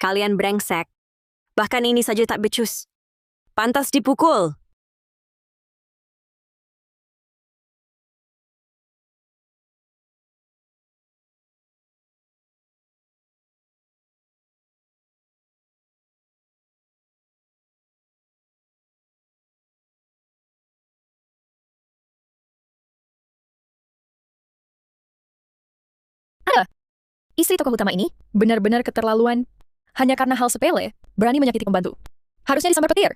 Kalian brengsek. Bahkan ini saja tak becus. Pantas dipukul. Istri tokoh utama ini benar-benar keterlaluan. Hanya karena hal sepele, berani menyakiti pembantu. Harusnya disambar petir.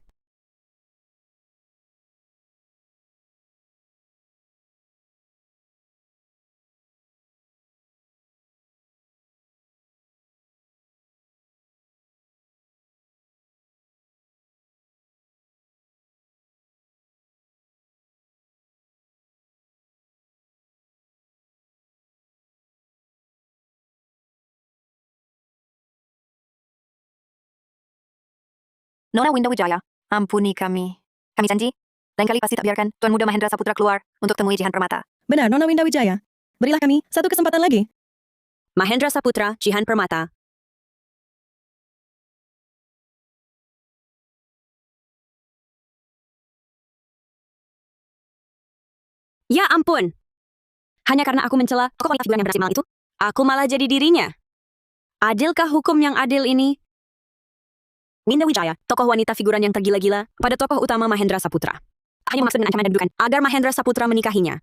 Nona Winda Wijaya, ampuni kami. Kami janji, lain kali pasti tak biarkan Tuan Muda Mahendra Saputra keluar untuk temui Jihan Permata. Benar, Nona Winda Wijaya. Berilah kami satu kesempatan lagi. Mahendra Saputra, Jihan Permata. Ya ampun. Hanya karena aku mencela tokoh wanita figuran yang berhasil itu, aku malah jadi dirinya. Adilkah hukum yang adil ini? Winda Wijaya, tokoh wanita figuran yang tergila-gila pada tokoh utama Mahendra Saputra. Hanya maksud dengan ancaman dan dudukan agar Mahendra Saputra menikahinya.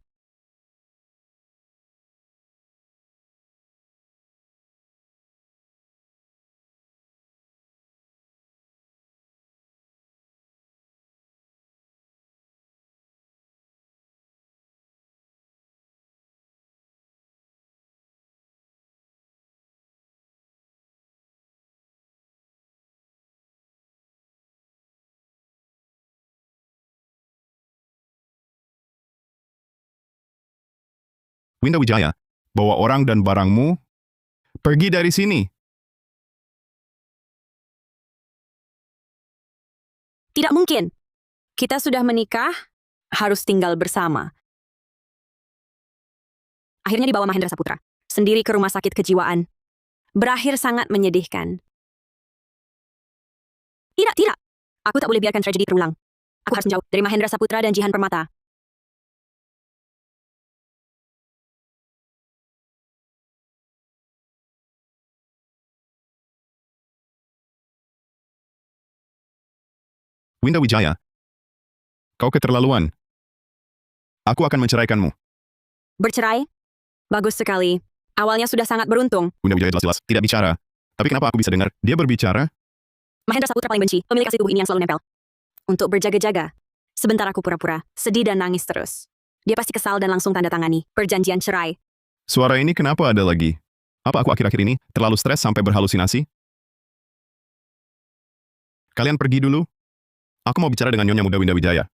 Winda Wijaya, bawa orang dan barangmu, pergi dari sini. Tidak mungkin. Kita sudah menikah, harus tinggal bersama. Akhirnya dibawa Mahendra Saputra, sendiri ke rumah sakit kejiwaan. Berakhir sangat menyedihkan. Tidak, tidak. Aku tak boleh biarkan tragedi terulang. Aku harus menjauh dari Mahendra Saputra dan Jihan Permata. Winda Wijaya, kau keterlaluan. Aku akan menceraikanmu. Bercerai? Bagus sekali. Awalnya sudah sangat beruntung. Winda Wijaya jelas-jelas tidak bicara. Tapi kenapa aku bisa dengar dia berbicara? Mahendra Saputra paling benci pemilik asli tubuh ini yang selalu nempel. Untuk berjaga-jaga. Sebentar aku pura-pura, sedih dan nangis terus. Dia pasti kesal dan langsung tanda tangani perjanjian cerai. Suara ini kenapa ada lagi? Apa aku akhir-akhir ini terlalu stres sampai berhalusinasi? Kalian pergi dulu. Aku mau bicara dengan Nyonya Muda Winda Wijaya.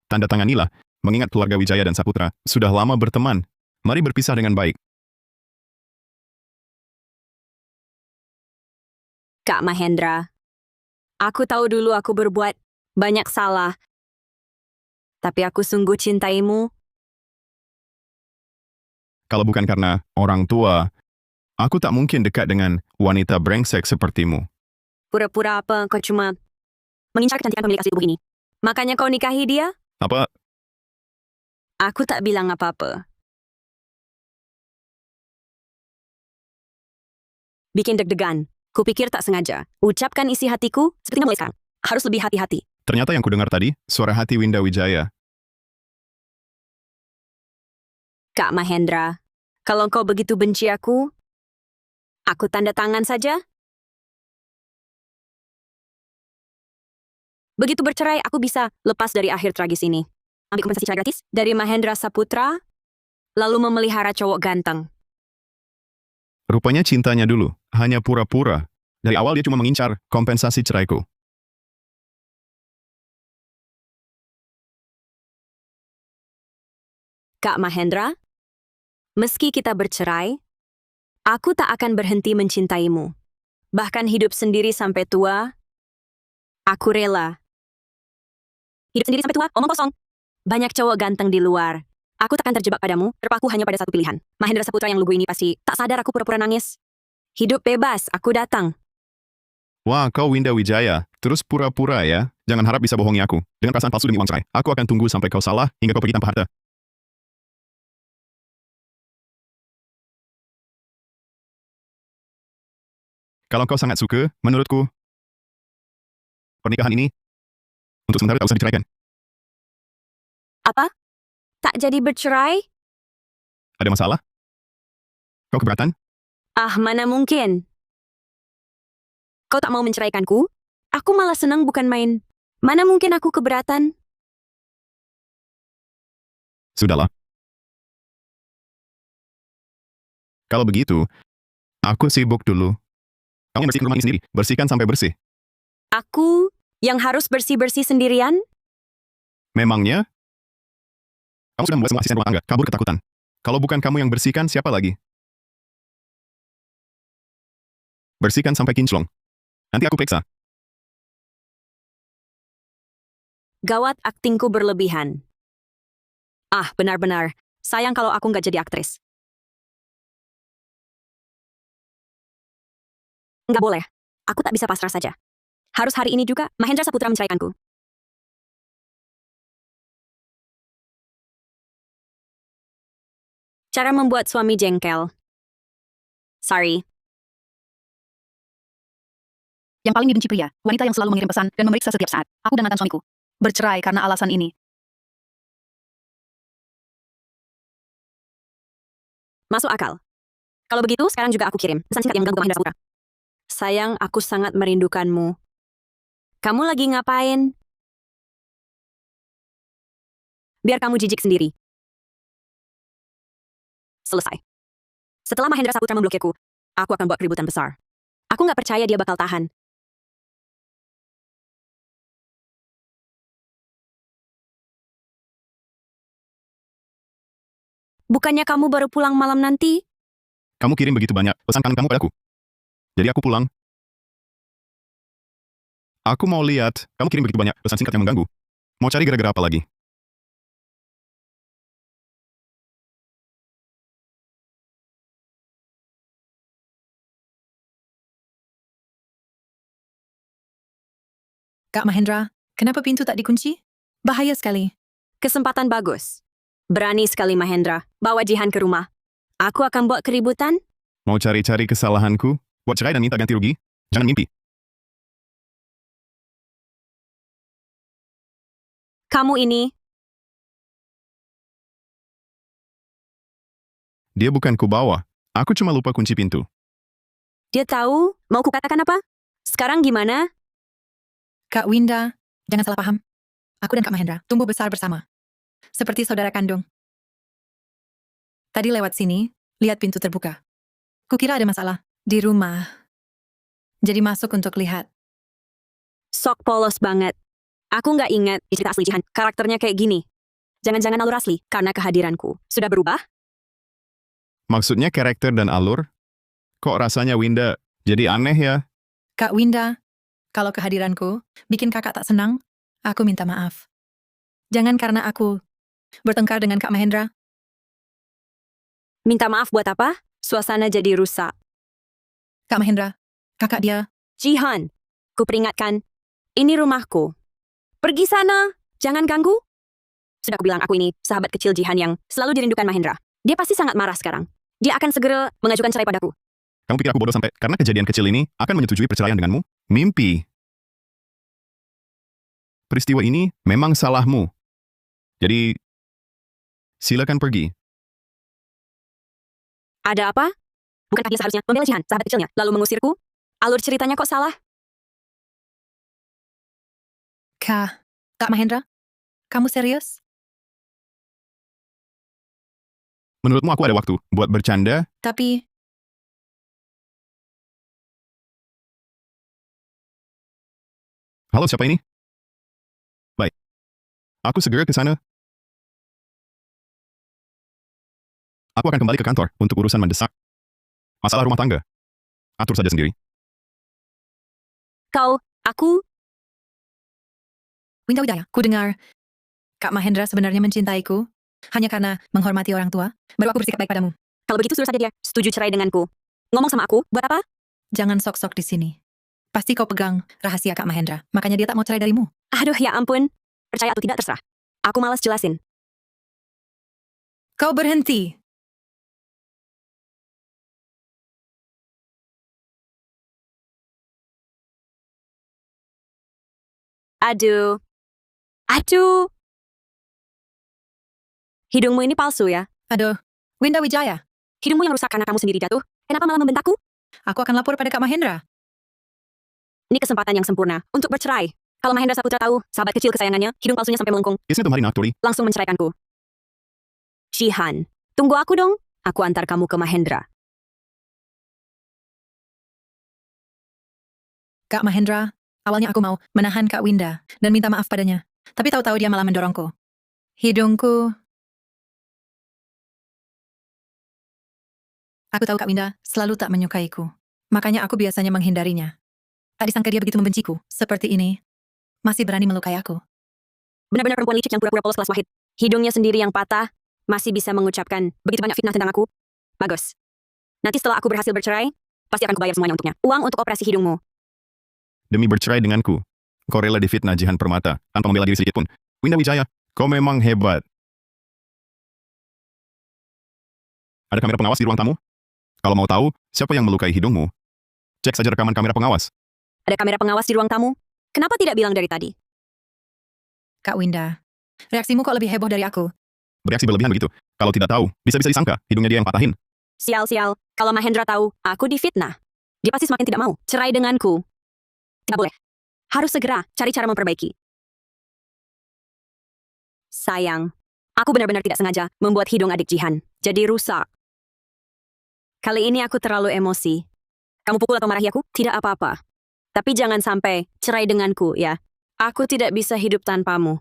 Tanda tanganilah, mengingat keluarga Wijaya dan Saputra sudah lama berteman. Mari berpisah dengan baik. Kak Mahendra, aku tahu dulu aku berbuat banyak salah. Tapi aku sungguh cintaimu. Kalau bukan karena orang tua, aku tak mungkin dekat dengan wanita brengsek sepertimu. Pura-pura apa kau cuma mengincar kecantikan pemilik asli tubuh ini? Makanya kau nikahi dia? Apa? Aku tak bilang apa-apa. Bikin deg-degan. Kupikir tak sengaja. Ucapkan isi hatiku, sepertinya mulai sekarang. Harus lebih hati-hati. Ternyata yang kudengar tadi, suara hati Winda Wijaya. Kak Mahendra, kalau kau begitu benci aku tanda tangan saja. Begitu bercerai, aku bisa lepas dari akhir tragis ini. Ambil kompensasi cerai gratis dari Mahendra Saputra, lalu memelihara cowok ganteng. Rupanya cintanya dulu, hanya pura-pura. Dari awal dia cuma mengincar kompensasi ceraiku. Kak Mahendra, meski kita bercerai, aku tak akan berhenti mencintaimu. Bahkan hidup sendiri sampai tua, aku rela. Hidup sendiri sampai tua, omong kosong. Banyak cowok ganteng di luar. Aku takkan terjebak padamu, terpaku hanya pada satu pilihan. Mahendra Saputra yang lugu ini pasti tak sadar aku pura-pura nangis. Hidup bebas, aku datang. Wah, kau Winda Wijaya. Terus pura-pura ya. Jangan harap bisa bohongi aku. Dengan perasaan palsu demi uang cerai. Aku akan tunggu sampai kau salah, hingga kau pergi tanpa harta. Kalau kau sangat suka, menurutku, pernikahan ini, untuk sementara tak usah diceraikan. Apa? Tak jadi bercerai? Ada masalah? Kau keberatan? Ah, mana mungkin. Kau tak mau menceraikanku? Aku malah senang bukan main. Mana mungkin aku keberatan? Sudahlah. Kalau begitu, aku sibuk dulu. Kamu bersihkan rumah ini sendiri. Bersihkan sampai bersih. Aku yang harus bersih-bersih sendirian? Memangnya? Kamu sudah membuat semua asisten rumah tangga kabur ketakutan. Kalau bukan kamu yang bersihkan, siapa lagi? Bersihkan sampai kinclong. Nanti aku periksa. Gawat, aktingku berlebihan. Ah, benar-benar. Sayang kalau aku nggak jadi aktris. Nggak boleh. Aku tak bisa pasrah saja. Harus hari ini juga, Mahendra Saputra menceraikanku. Cara membuat suami jengkel. Sorry. Yang paling dibenci pria, wanita yang selalu mengirim pesan dan memeriksa setiap saat. Aku dan mantan suamiku bercerai karena alasan ini. Masuk akal. Kalau begitu, sekarang juga aku kirim pesan singkat yang mengganggu Mahendra Saputra. Sayang, aku sangat merindukanmu. Kamu lagi ngapain? Biar kamu jijik sendiri. Selesai. Setelah Mahendra Saputra memblokirku, aku akan buat keributan besar. Aku nggak percaya dia bakal tahan. Bukannya kamu baru pulang malam nanti? Kamu kirim begitu banyak pesan kangen kamu padaku. Jadi aku pulang. Aku mau lihat, kamu kirim begitu banyak pesan singkat yang mengganggu. Mau cari gara-gara apa lagi? Kak Mahendra, kenapa pintu tak dikunci? Bahaya sekali. Kesempatan bagus. Berani sekali Mahendra. Bawa Jihan ke rumah. Aku akan buat keributan. Mau cari-cari kesalahanku? Buat cerai dan minta ganti rugi? Jangan mimpi. Kamu ini, Dia bukan ku bawa. Aku cuma lupa kunci pintu. dia tahu mau kukatakan apa? Sekarang gimana? Kak Winda, jangan salah paham. Aku dan Kak Mahendra tumbuh besar bersama. Seperti saudara kandung. Tadi lewat sini, lihat pintu terbuka. Kukira ada masalah di rumah. Jadi masuk untuk lihat. Sok polos banget. Aku nggak ingat cerita asli Jihan. Karakternya kayak gini. Jangan-jangan alur asli karena kehadiranku. Sudah berubah? Maksudnya karakter dan alur? Kok rasanya Winda jadi aneh ya? Kak Winda, kalau kehadiranku bikin kakak tak senang, aku minta maaf. Jangan karena aku bertengkar dengan Kak Mahendra. Minta maaf buat apa? Suasana jadi rusak. Kak Mahendra, kakak dia, Jihan, ku peringatkan. Ini rumahku. Pergi sana. Jangan ganggu. Sudah aku bilang aku ini sahabat kecil Jihan yang selalu dirindukan Mahendra. Dia pasti sangat marah sekarang. Dia akan segera mengajukan cerai padaku. Kamu pikir aku bodoh sampai karena kejadian kecil ini akan menyetujui perceraian denganmu? Mimpi. Peristiwa ini memang salahmu. Jadi, silakan pergi. Ada apa? Bukankah dia seharusnya membela Jihan, sahabat kecilnya, lalu mengusirku? Alur ceritanya kok salah? Kak Mahendra, kamu serius? Menurutmu aku ada waktu buat bercanda? Tapi, Halo, siapa ini? Baik. Aku segera ke sana. Aku akan kembali ke kantor untuk urusan mendesak. Masalah rumah tangga. Atur saja sendiri. Aku, Winda Wijaya, ku dengar Kak Mahendra sebenarnya mencintaiku hanya karena menghormati orang tua, baru aku bersikap baik padamu. Kalau begitu suruh saja dia setuju cerai denganku. Ngomong sama aku, buat apa? Jangan sok-sok di sini. Pasti kau pegang rahasia Kak Mahendra, makanya dia tak mau cerai darimu. Aduh, ya ampun. Percaya atau tidak terserah. Aku malas jelasin. Kau berhenti. Aduh. Aduh. Hidungmu ini palsu ya. Aduh, Winda Wijaya, Hidungmu yang rusak karena kamu sendiri jatuh. Kenapa malah membentakku? aku akan lapor pada Kak Mahendra. Ini kesempatan yang sempurna untuk bercerai. Kalau Mahendra Saputra tahu, sahabat kecil kesayangannya, hidung palsunya sampai melengkung, Isnya तुम्हारी नाक तोड़ी. langsung menceraikanku. Shihan, tunggu aku dong. Aku antar kamu ke Mahendra. Kak Mahendra, awalnya aku mau menahan Kak Winda dan minta maaf padanya. Tapi tahu-tahu dia malah mendorongku. Hidungku. Aku tahu Kak Winda selalu tak menyukaiku. Makanya aku biasanya menghindarinya. Tak disangka dia begitu membenciku. Seperti ini. Masih berani melukai aku. Benar-benar perempuan licik yang pura-pura polos kelas wahid. Hidungnya sendiri yang patah, masih bisa mengucapkan begitu banyak fitnah tentang aku. Bagus. Nanti setelah aku berhasil bercerai, pasti akan kubayar semuanya untuknya. Uang untuk operasi hidungmu. Demi bercerai denganku, kau rela difitnah Jihan Permata tanpa membela diri sedikit pun. Winda Wijaya, kau memang hebat. Ada kamera pengawas di ruang tamu? Kalau mau tahu siapa yang melukai hidungmu, cek saja rekaman kamera pengawas. Ada kamera pengawas di ruang tamu? Kenapa tidak bilang dari tadi? Kak Winda, reaksimu kok lebih heboh dari aku? Bereaksi berlebihan begitu. Kalau tidak tahu, bisa-bisa disangka hidungnya dia yang patahin. Sial-sial, kalau Mahendra tahu, aku difitnah. Dia pasti semakin tidak mau cerai denganku. Tidak boleh. Harus segera cari cara memperbaiki. Sayang, aku benar-benar tidak sengaja membuat hidung adik Jihan jadi rusak. Kali ini aku terlalu emosi. Kamu pukul atau marahi aku? Tidak apa-apa. Tapi jangan sampai cerai denganku, ya. Aku tidak bisa hidup tanpamu.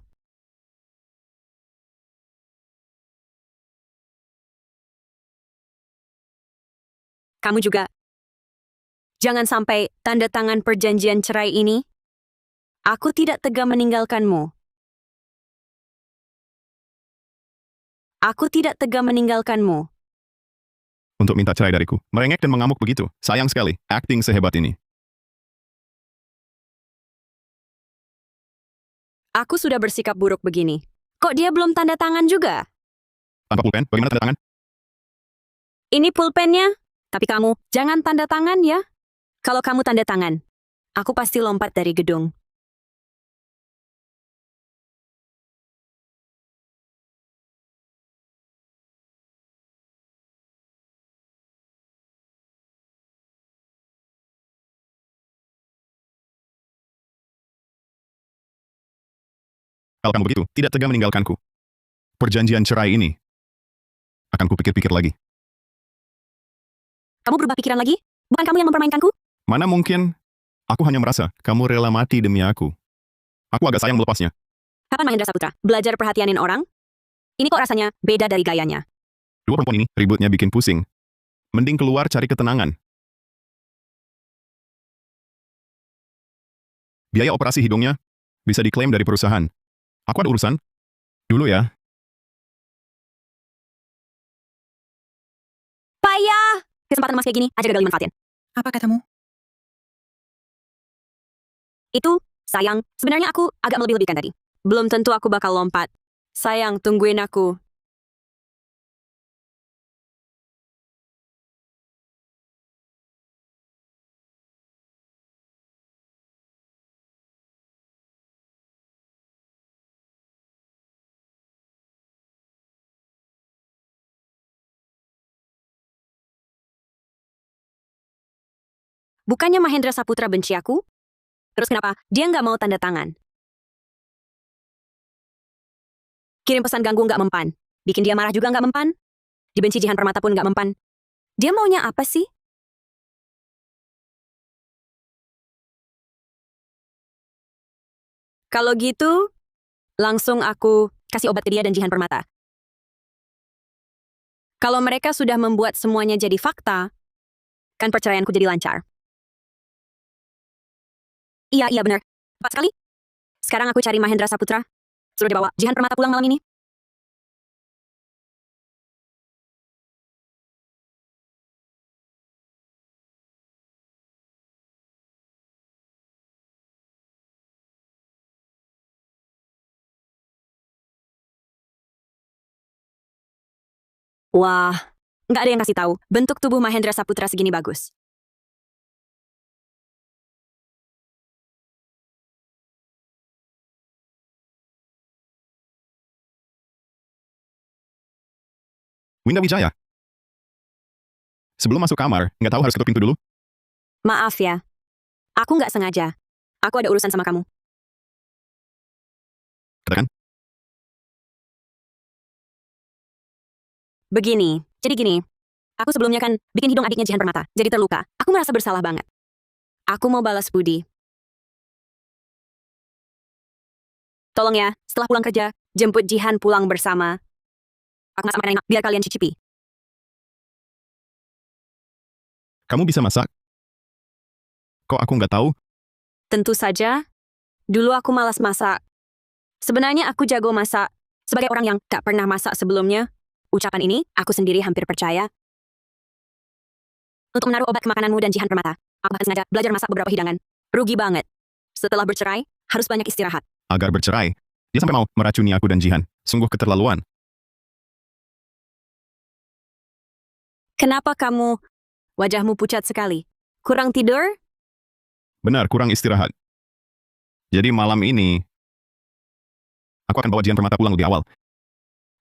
Kamu juga. Jangan sampai tanda tangan perjanjian cerai ini. Aku tidak tega meninggalkanmu. Aku tidak tega meninggalkanmu. Untuk minta cerai dariku. Merengek dan mengamuk begitu. Sayang sekali, acting sehebat ini. Aku sudah bersikap buruk begini. Kok dia belum tanda tangan juga? Tanpa pulpen, bagaimana tanda tangan? Ini pulpennya. Tapi kamu, jangan tanda tangan ya. Kalau kamu tanda tangan, aku pasti lompat dari gedung. Kalau kamu begitu, tidak tega meninggalkanku. Perjanjian cerai ini akan kupikir-pikir lagi. Kamu berubah pikiran lagi? Bukan kamu yang mempermainkanku? Mana mungkin? Aku hanya merasa kamu rela mati demi aku. Aku agak sayang melepasnya. Kapan Mahendra Saputra belajar perhatianin orang? Ini kok rasanya beda dari gayanya. Dua perempuan ini ributnya bikin pusing. Mending keluar cari ketenangan. Biaya operasi hidungnya bisa diklaim dari perusahaan. Aku ada urusan. Dulu ya. Payah! Kesempatan emas kayak gini, aja gagal dimanfaatin. Apa katamu? Itu, sayang, sebenarnya aku agak melebih-lebihkan tadi. Belum tentu aku bakal lompat. Sayang, tungguin aku. Bukannya Mahendra Saputra benci aku? Terus kenapa dia nggak mau tanda tangan? Kirim pesan ganggu nggak mempan. Bikin dia marah juga nggak mempan. Dibenci Jihan Permata pun nggak mempan. Dia maunya apa sih? Kalau gitu, langsung aku kasih obat ke dia dan Jihan Permata. Kalau mereka sudah membuat semuanya jadi fakta, kan perceraianku jadi lancar. Iya benar. Tepat sekali. Sekarang aku cari Mahendra Saputra. Suruh dibawa Jihan Permata pulang malam ini. Wah, nggak ada yang kasih tahu. Bentuk tubuh Mahendra Saputra segini bagus. Winda Wijaya. Sebelum masuk kamar, nggak tahu harus ketuk pintu dulu? Maaf ya. Aku nggak sengaja. Aku ada urusan sama kamu. Katakan. Begini, jadi gini. Aku sebelumnya kan bikin hidung adiknya Jihan Permata, jadi terluka. Aku merasa bersalah banget. Aku mau balas budi. Tolong ya, setelah pulang kerja, jemput Jihan pulang bersama. Aku masak makanan enak, biar kalian cicipi. Kamu bisa masak? Kok aku nggak tahu? Tentu saja, dulu aku malas masak. Sebenarnya aku jago masak. Sebagai orang yang gak pernah masak sebelumnya, ucapan ini aku sendiri hampir percaya. Untuk menaruh obat ke makananmu dan Jihan Permata, aku bahkan sengaja belajar masak beberapa hidangan. Rugi banget. Setelah bercerai, harus banyak istirahat. Agar bercerai, dia sampai mau meracuni aku dan Jihan. Sungguh keterlaluan. Kenapa kamu wajahmu pucat sekali? Kurang tidur? Benar, kurang istirahat. Jadi malam ini, aku akan bawa Jihan Permata pulang lebih awal.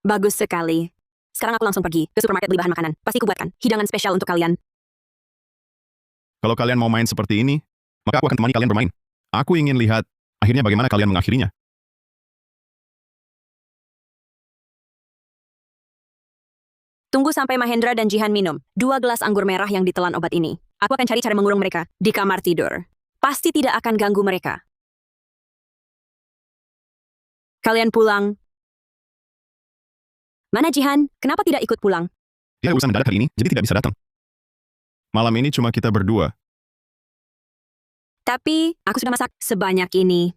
Bagus sekali. Sekarang aku langsung pergi ke supermarket beli bahan makanan. Pasti kubuatkan hidangan spesial untuk kalian. Kalau kalian mau main seperti ini, maka aku akan temani kalian bermain. Aku ingin lihat akhirnya bagaimana kalian mengakhirinya. Tunggu sampai Mahendra dan Jihan minum 2 gelas anggur merah yang ditelan obat ini. Aku akan cari cara mengurung mereka di kamar tidur. Pasti tidak akan ganggu mereka. Kalian pulang. Mana Jihan? Kenapa tidak ikut pulang? Dia urusan mendadak hari ini, jadi tidak bisa datang. Malam ini cuma kita berdua. Tapi, aku sudah masak sebanyak ini.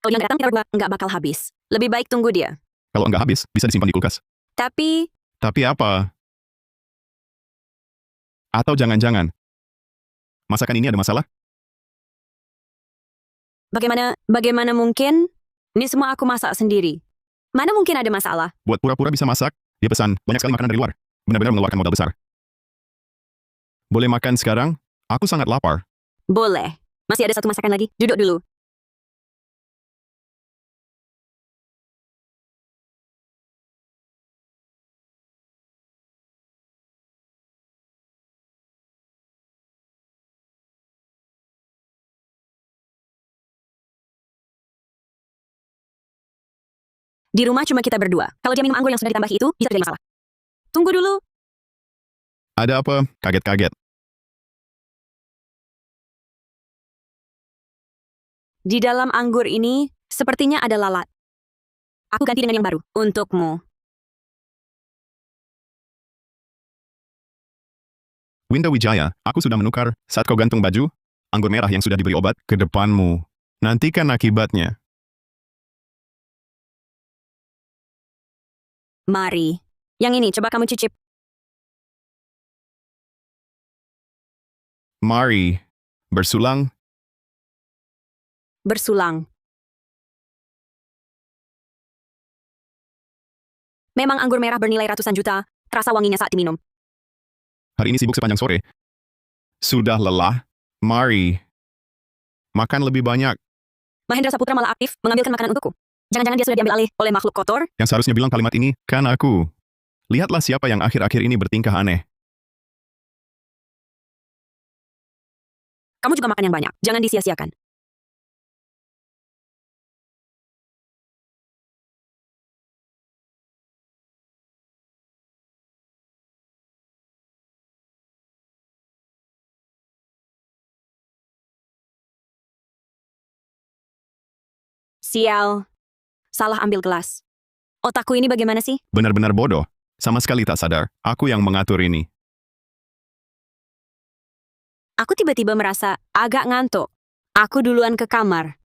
Kalau dia nggak datang, kita berdua nggak bakal habis. Lebih baik tunggu dia. Kalau nggak habis, bisa disimpan di kulkas. Tapi, Tapi apa? Atau jangan-jangan, masakan ini ada masalah? bagaimana mungkin? Ini semua aku masak sendiri. Mana mungkin ada masalah? Buat pura-pura bisa masak, dia pesan banyak sekali makanan dari luar. Benar-benar mengeluarkan modal besar. Boleh makan sekarang? Aku sangat lapar. Boleh. Masih ada satu masakan lagi. Duduk dulu. Di rumah cuma kita berdua. Kalau dia minum anggur yang sudah ditambah itu, bisa terjadi masalah. Tunggu dulu. Ada apa? Kaget-kaget. Di dalam anggur ini, sepertinya ada lalat. Aku ganti dengan yang baru. Untukmu. Winda Wijaya, aku sudah menukar saat kau gantung baju, anggur merah yang sudah diberi obat ke depanmu. Nantikan akibatnya. Mari. Yang ini, coba kamu cicip. Mari. Bersulang. Bersulang. Memang anggur merah bernilai ratusan juta, terasa wanginya saat diminum. Hari ini sibuk sepanjang sore. Sudah lelah? Mari. Makan lebih banyak. Mahendra Saputra malah aktif mengambilkan makanan untukku. Jangan-jangan dia sudah diambil alih oleh makhluk kotor? Yang seharusnya bilang kalimat ini, kan aku. Lihatlah siapa yang akhir-akhir ini bertingkah aneh. Kamu juga makan yang banyak. Jangan disia-siakan. Sial. Salah ambil gelas. Otakku ini bagaimana sih? Benar-benar bodoh. Sama sekali tak sadar. Aku yang mengatur ini. Aku tiba-tiba merasa agak ngantuk. Aku duluan ke kamar.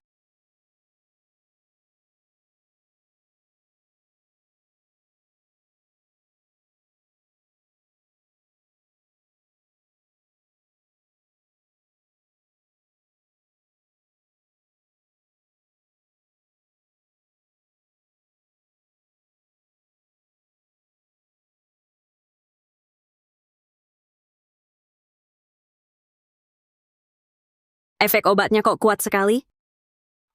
Efek obatnya kok kuat sekali?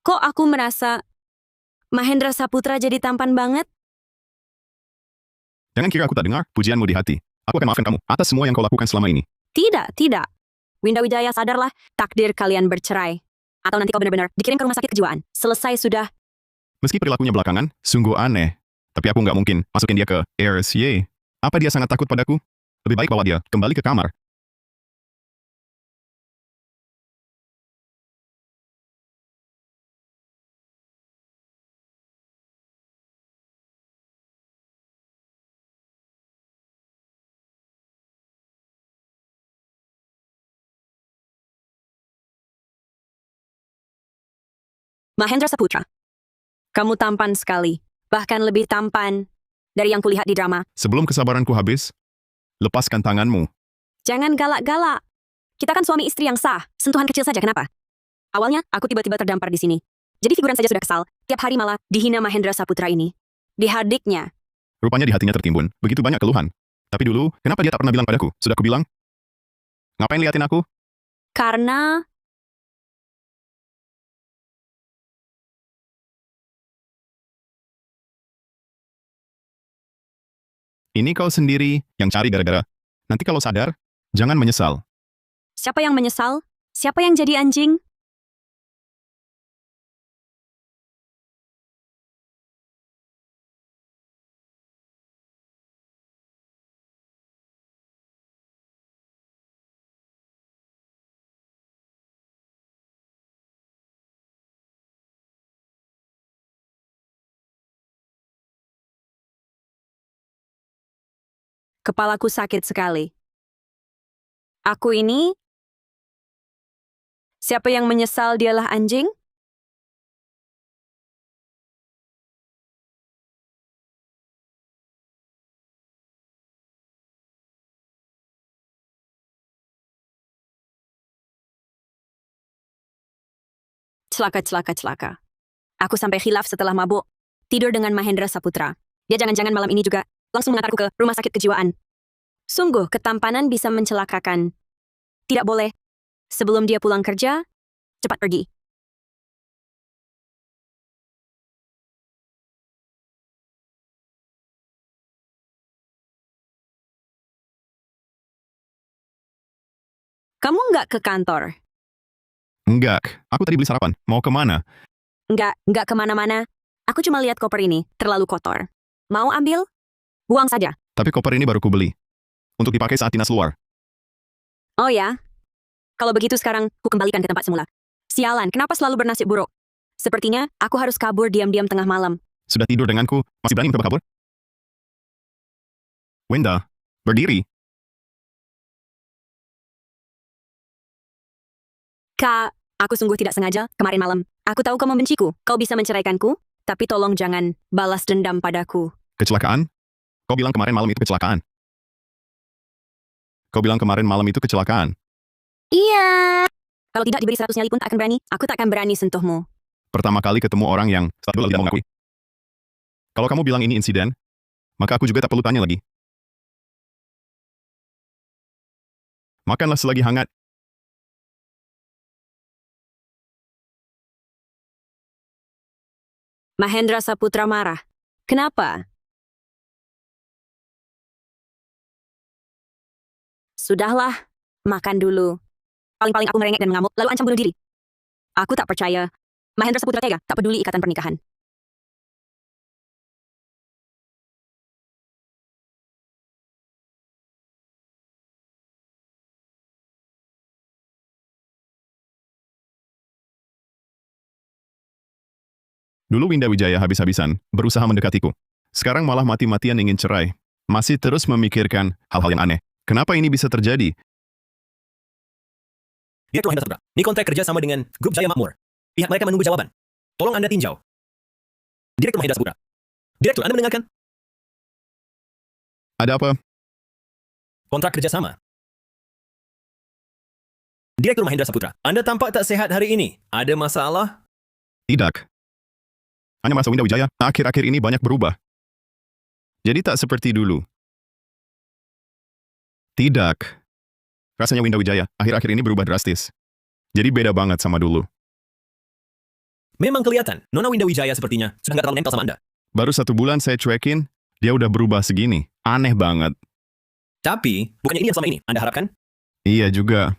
Kok aku merasa Mahendra Saputra jadi tampan banget? Jangan kira aku tak dengar pujianmu di hati. Aku akan maafkan kamu atas semua yang kau lakukan selama ini. Tidak, tidak. Winda Wijaya, sadarlah takdir kalian bercerai. Atau nanti kau benar-benar dikirim ke rumah sakit kejiwaan. Selesai sudah. Meski perilakunya belakangan, sungguh aneh. Tapi aku nggak mungkin masukin dia ke RSY. Apa dia sangat takut padaku? Lebih baik bawa dia kembali ke kamar. Mahendra Saputra, kamu tampan sekali. Bahkan lebih tampan dari yang kulihat di drama. Sebelum kesabaranku habis, lepaskan tanganmu. Jangan galak-galak. Kita kan suami istri yang sah. Sentuhan kecil saja, kenapa? Awalnya, aku tiba-tiba terdampar di sini. Jadi figuran saja sudah kesal. Tiap hari malah dihina Mahendra Saputra ini. Dihardiknya. Rupanya di hatinya tertimbun. Begitu banyak keluhan. Tapi dulu, kenapa dia tak pernah bilang padaku? Sudah kubilang? Ngapain liatin aku? Karena Ini kau sendiri yang cari gara-gara. Nanti kalau sadar, jangan menyesal. siapa yang menyesal? Siapa yang jadi anjing? Kepalaku sakit sekali. Aku ini? Siapa yang menyesal dialah anjing? Celaka. Aku sampai khilaf setelah mabuk. Tidur dengan Mahendra Saputra. Dia jangan-jangan malam ini juga langsung mengantarku ke rumah sakit kejiwaan. Sungguh, ketampanan bisa mencelakakan. Tidak boleh. Sebelum dia pulang kerja, cepat pergi. Kamu nggak ke kantor? Enggak, aku tadi beli sarapan. Mau kemana? Nggak kemana-mana. Aku cuma lihat koper ini, terlalu kotor. Mau ambil? Buang saja. Tapi koper ini baru kubeli. Untuk dipakai saat dinas luar. Oh ya? Kalau begitu sekarang, ku kembalikan ke tempat semula. Sialan, kenapa selalu bernasib buruk? Sepertinya, aku harus kabur diam-diam tengah malam. Sudah tidur denganku, masih berani mencoba kabur? Winda, berdiri. Kak, aku sungguh tidak sengaja kemarin malam. Aku tahu kau membenciku. Kau bisa menceraikanku, tapi tolong jangan balas dendam padaku. Kecelakaan? Kau bilang kemarin malam itu kecelakaan. Kau bilang kemarin malam itu kecelakaan. Iya. Kalau tidak diberi 100 nyali pun tak akan berani. Aku tak akan berani sentuhmu. Pertama kali ketemu orang yang satu tidak mengakui. Kalau kamu bilang ini insiden, maka aku juga tak perlu tanya lagi. Makanlah selagi hangat. Mahendra Saputra marah. Kenapa? Sudahlah, makan dulu. Paling-paling aku merengek dan mengamuk, lalu ancam bunuh diri. Aku tak percaya. Mahendra Saputra tega, tak peduli ikatan pernikahan. Dulu Winda Wijaya habis-habisan berusaha mendekatiku. Sekarang malah mati-matian ingin cerai. Masih terus memikirkan hal-hal yang aneh. Kenapa ini bisa terjadi? Direktur Mahendra Saputra, ini kontrak kerja sama dengan Grup Jaya Makmur. Pihak mereka menunggu jawaban. Tolong Anda tinjau. Direktur Mahendra Saputra. Direktur, Anda mendengarkan? Ada apa? Kontrak kerja sama. Direktur Mahendra Saputra, Anda tampak tak sehat hari ini. Ada masalah? Tidak. Hanya masa Winda Wijaya akhir-akhir ini banyak berubah. Jadi tak seperti dulu. Tidak. Rasanya Winda Wijaya akhir-akhir ini berubah drastis. Jadi beda banget sama dulu. Memang kelihatan, Nona Winda Wijaya sepertinya sudah nggak terlalu nempel sama Anda. Baru 1 bulan saya cuekin, dia udah berubah segini. Aneh banget. Tapi, bukannya ini yang selama ini Anda harapkan? Iya juga.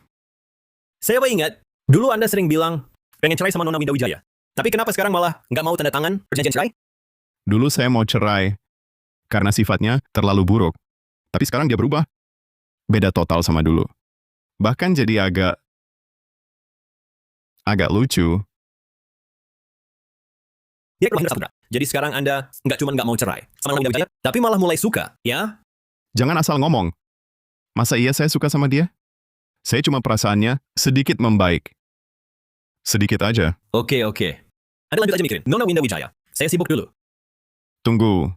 Saya ingat, dulu Anda sering bilang pengen cerai sama Nona Winda Wijaya. Tapi kenapa sekarang malah nggak mau tanda tangan perjanjian cerai? Dulu saya mau cerai karena sifatnya terlalu buruk. Tapi sekarang dia berubah. Beda total sama dulu. Bahkan jadi agak lucu. Dia ke Mahendra Saputra. Jadi sekarang Anda nggak cuma nggak mau cerai sama Nona Winda Wijaya, tapi malah mulai suka, ya? Jangan asal ngomong. Masa iya saya suka sama dia? Saya cuma perasaannya sedikit membaik. Sedikit aja. Oke. Anda lanjut aja mikirin. Nona Winda Wijaya. Saya sibuk dulu. Tunggu.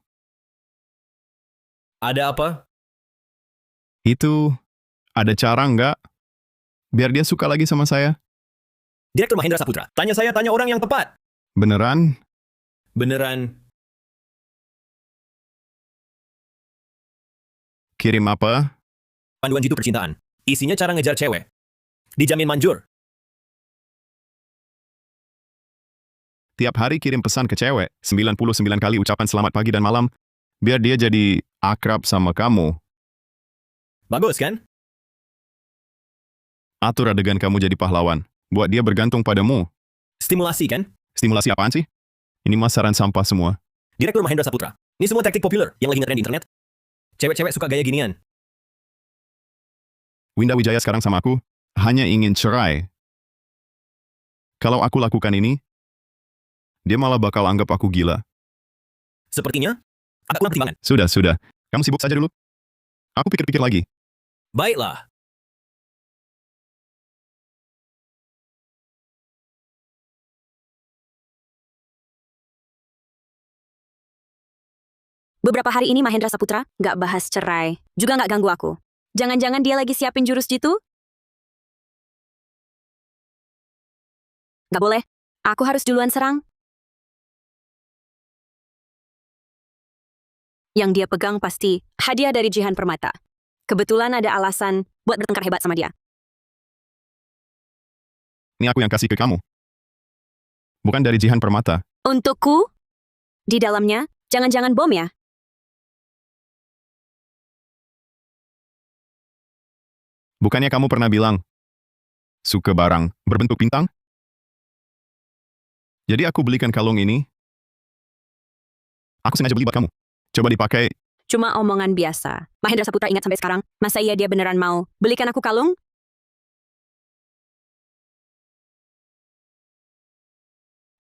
Ada apa? Itu ada cara nggak biar dia suka lagi sama saya? Direktur Mahendra Saputra. Tanya orang yang tepat. Beneran? Beneran. Kirim apa? Panduan jitu percintaan. Isinya cara ngejar cewek. Dijamin manjur. Tiap hari kirim pesan ke cewek, 99 kali ucapan selamat pagi dan malam, biar dia jadi akrab sama kamu. Bagus kan? Atur adegan kamu jadi pahlawan, buat dia bergantung padamu. Stimulasi kan? Stimulasi apaan sih? Ini mas saran sampah semua. Direktur Mahendra Saputra. Ini semua taktik populer yang lagi ngetren di internet. Cewek-cewek suka gaya ginian. Winda Wijaya sekarang sama aku, hanya ingin cerai. Kalau aku lakukan ini, dia malah bakal anggap aku gila. Sepertinya, ada kurang pertimbangan. Sudah. Kamu sibuk saja dulu. Aku pikir-pikir lagi. Baiklah. Beberapa hari ini Mahendra Saputra nggak bahas cerai, juga nggak ganggu aku. Jangan-jangan dia lagi siapin jurus jitu? Nggak boleh. Aku harus duluan serang. Yang dia pegang pasti hadiah dari Jihan Permata. Kebetulan ada alasan buat bertengkar hebat sama dia. Ini aku yang kasih ke kamu. Bukan dari Jihan Permata. Untukku, di dalamnya, jangan-jangan bom ya? Bukannya kamu pernah bilang, suka barang berbentuk bintang? Jadi aku belikan kalung ini. Aku sengaja beli buat kamu. Coba dipakai. Cuma omongan biasa. Mahendra Saputra ingat sampai sekarang, masa iya dia beneran mau belikan aku kalung?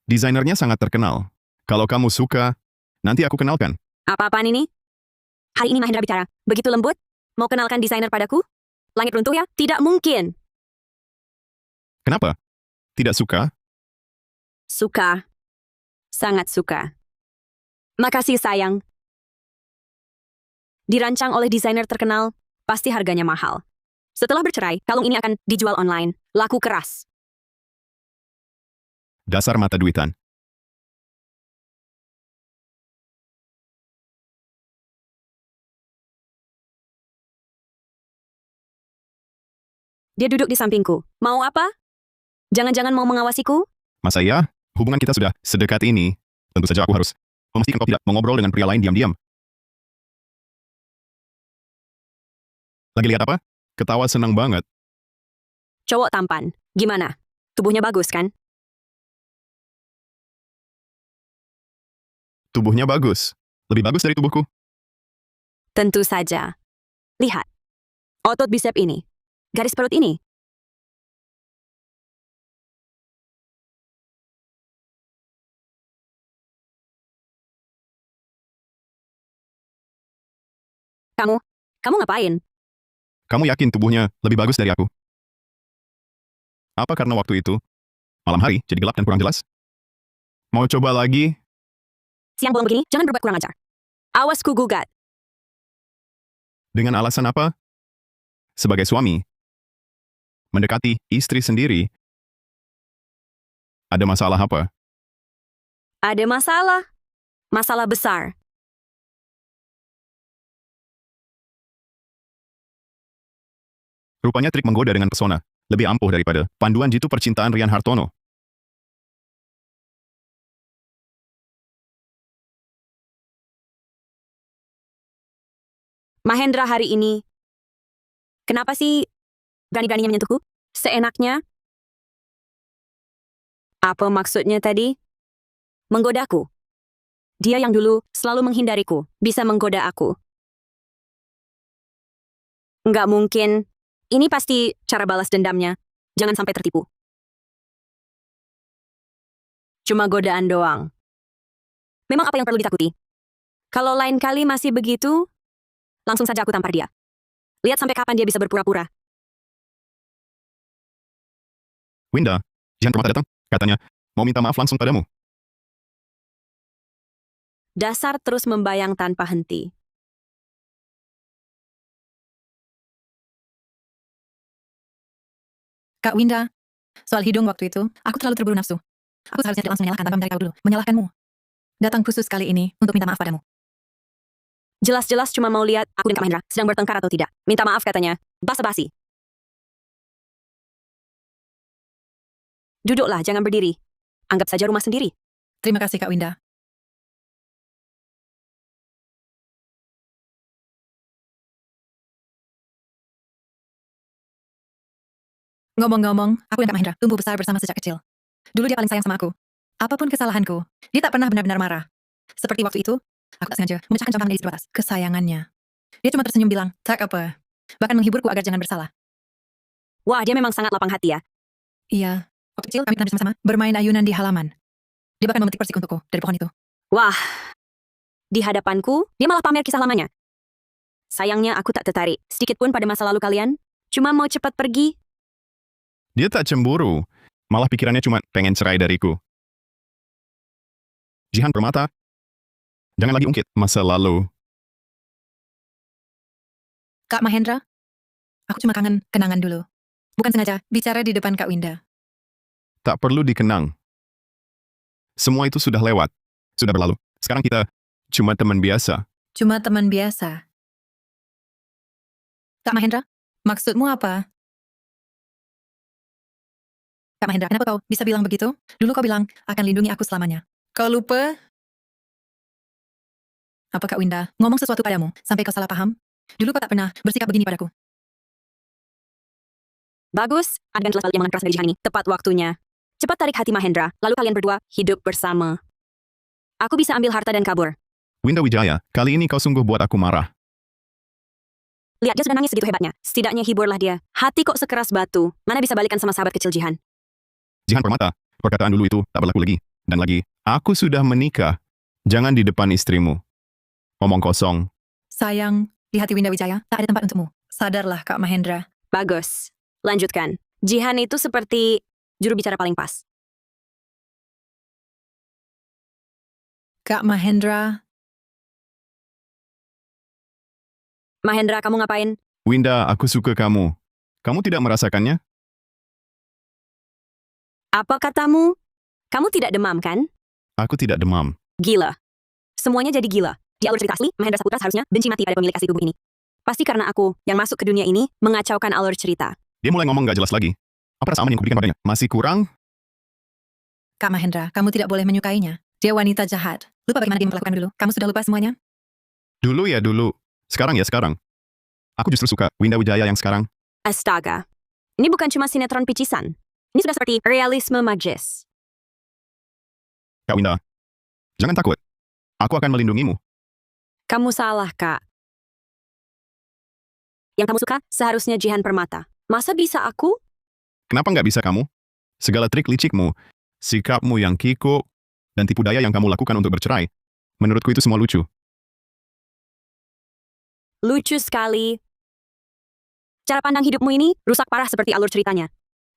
Desainernya sangat terkenal. Kalau kamu suka, nanti aku kenalkan. Apa-apaan ini? Hari ini Mahendra bicara, begitu lembut? Mau kenalkan desainer padaku? Langit runtuh ya? Tidak mungkin. Kenapa? Tidak suka? Suka. Sangat suka. Makasih sayang. Dirancang oleh desainer terkenal, pasti harganya mahal. Setelah bercerai, kalung ini akan dijual online. Laku keras. Dasar mata duitan. Dia duduk di sampingku. Mau apa? Jangan-jangan mau mengawasiku? Masa iya? Hubungan kita sudah sedekat ini. Tentu saja aku harus memastikan kau tidak mengobrol dengan pria lain diam-diam. Lagi lihat apa? Ketawa senang banget. Cowok tampan. Gimana? Tubuhnya bagus kan? Tubuhnya bagus. Lebih bagus dari tubuhku. Tentu saja. Lihat. Otot bisep ini. Garis perut ini. Kamu ngapain? Kamu yakin tubuhnya lebih bagus dari aku? Apa karena waktu itu malam hari jadi gelap dan kurang jelas? Mau coba lagi? Siang bolong begini, jangan berbuat kurang ajar. Awas ku gugat. Dengan alasan apa? Sebagai suami, mendekati istri sendiri, ada masalah apa? Ada masalah. Masalah besar. Rupanya trik menggoda dengan pesona lebih ampuh daripada panduan jitu percintaan Rian Hartono. Mahendra hari ini, kenapa sih berani-beraninya menyentuhku? Seenaknya? Apa maksudnya tadi? Menggodaku. Dia yang dulu selalu menghindariku, bisa menggoda aku. Nggak mungkin. Ini pasti cara balas dendamnya. Jangan sampai tertipu. Cuma godaan doang. Memang apa yang perlu ditakuti? Kalau lain kali masih begitu, langsung saja aku tampar dia. Lihat sampai kapan dia bisa berpura-pura. Winda, Jihan Permata datang. Katanya, mau minta maaf langsung padamu. Dasar terus membayang tanpa henti. Kak Winda, soal hidung waktu itu, aku terlalu terburu nafsu. Aku seharusnya tidak langsung menyalahkan tanpa mencari kau dulu. Menyalahkanmu. Datang khusus kali ini untuk minta maaf padamu. Jelas-jelas cuma mau lihat aku dan Kak Mahendra sedang bertengkar atau tidak. Minta maaf katanya. Basa-basi. Duduklah, jangan berdiri. Anggap saja rumah sendiri. Terima kasih Kak Winda. Ngomong-ngomong, aku dan Kak Mahendra tumbuh besar bersama sejak kecil. Dulu dia paling sayang sama aku. Apapun kesalahanku, dia tak pernah benar-benar marah. Seperti waktu itu, aku tak sengaja memecahkan jam tangan di atas kesayangannya. Dia cuma tersenyum bilang, tak apa. Bahkan menghiburku agar jangan bersalah. Wah, dia memang sangat lapang hati ya. Iya, waktu kecil kami pernah bersama-sama bermain ayunan di halaman. Dia bahkan memetik persik untukku dari pohon itu. Wah, di hadapanku, dia malah pamer kisah lamanya. Sayangnya aku tak tertarik sedikit pun pada masa lalu kalian. Cuma mau cepat pergi. Dia tak cemburu. Malah pikirannya cuma pengen cerai dariku. Jihan Permata, jangan lagi ungkit masa lalu. Kak Mahendra, aku cuma kangen kenangan dulu. Bukan sengaja bicara di depan Kak Winda. Tak perlu dikenang. Semua itu sudah lewat. Sudah berlalu. Sekarang kita cuma teman biasa. Cuma teman biasa. Kak Mahendra, maksudmu apa? Kak Mahendra, kenapa kau bisa bilang begitu? Dulu kau bilang akan lindungi aku selamanya. Kau lupa? Apa Kak Winda ngomong sesuatu padamu sampai kau salah paham? Dulu kau tak pernah bersikap begini padaku. Bagus, adegan telah yang keras dari Jihan ini. Tepat waktunya. Cepat tarik hati Mahendra, lalu kalian berdua hidup bersama. Aku bisa ambil harta dan kabur. Winda Wijaya, kali ini kau sungguh buat aku marah. Lihat dia sudah nangis segitu hebatnya. Setidaknya hiburlah dia. Hati kok sekeras batu. Mana bisa balikan sama sahabat kecil Jihan. Jihan Permata, perkataan dulu itu tak berlaku lagi. Dan lagi, aku sudah menikah. Jangan di depan istrimu. Omong kosong. Sayang, di hati Winda Wijaya tak ada tempat untukmu. Sadarlah Kak Mahendra. Bagus. Lanjutkan. Jihan itu seperti juru bicara paling pas. Kak Mahendra, Mahendra, kamu ngapain? Winda, aku suka kamu. Kamu tidak merasakannya? Apa katamu? Kamu tidak demam, kan? Aku tidak demam. Gila. Semuanya jadi gila. Di alur cerita asli, Mahendra Saputra seharusnya benci mati pada pemilik asli tubuh ini. Pasti karena aku yang masuk ke dunia ini mengacaukan alur cerita. Dia mulai ngomong gak jelas lagi. Apa rasa aman yang kuberikan padanya? Masih kurang? Kak Mahendra, kamu tidak boleh menyukainya. Dia wanita jahat. Lupa bagaimana dia memperlakukan dulu. Kamu sudah lupa semuanya? Dulu ya dulu. Sekarang ya sekarang. Aku justru suka Winda Wijaya yang sekarang. Astaga. Ini bukan cuma sinetron picisan. Ini sudah seperti realisme magis. Kak Winda, jangan takut. Aku akan melindungimu. Kamu salah, Kak. Yang kamu suka seharusnya Jihan Permata. Masa bisa aku? Kenapa nggak bisa kamu? Segala trik licikmu, sikapmu yang kikuk, dan tipu daya yang kamu lakukan untuk bercerai. Menurutku itu semua lucu. Lucu sekali. Cara pandang hidupmu ini rusak parah seperti alur ceritanya.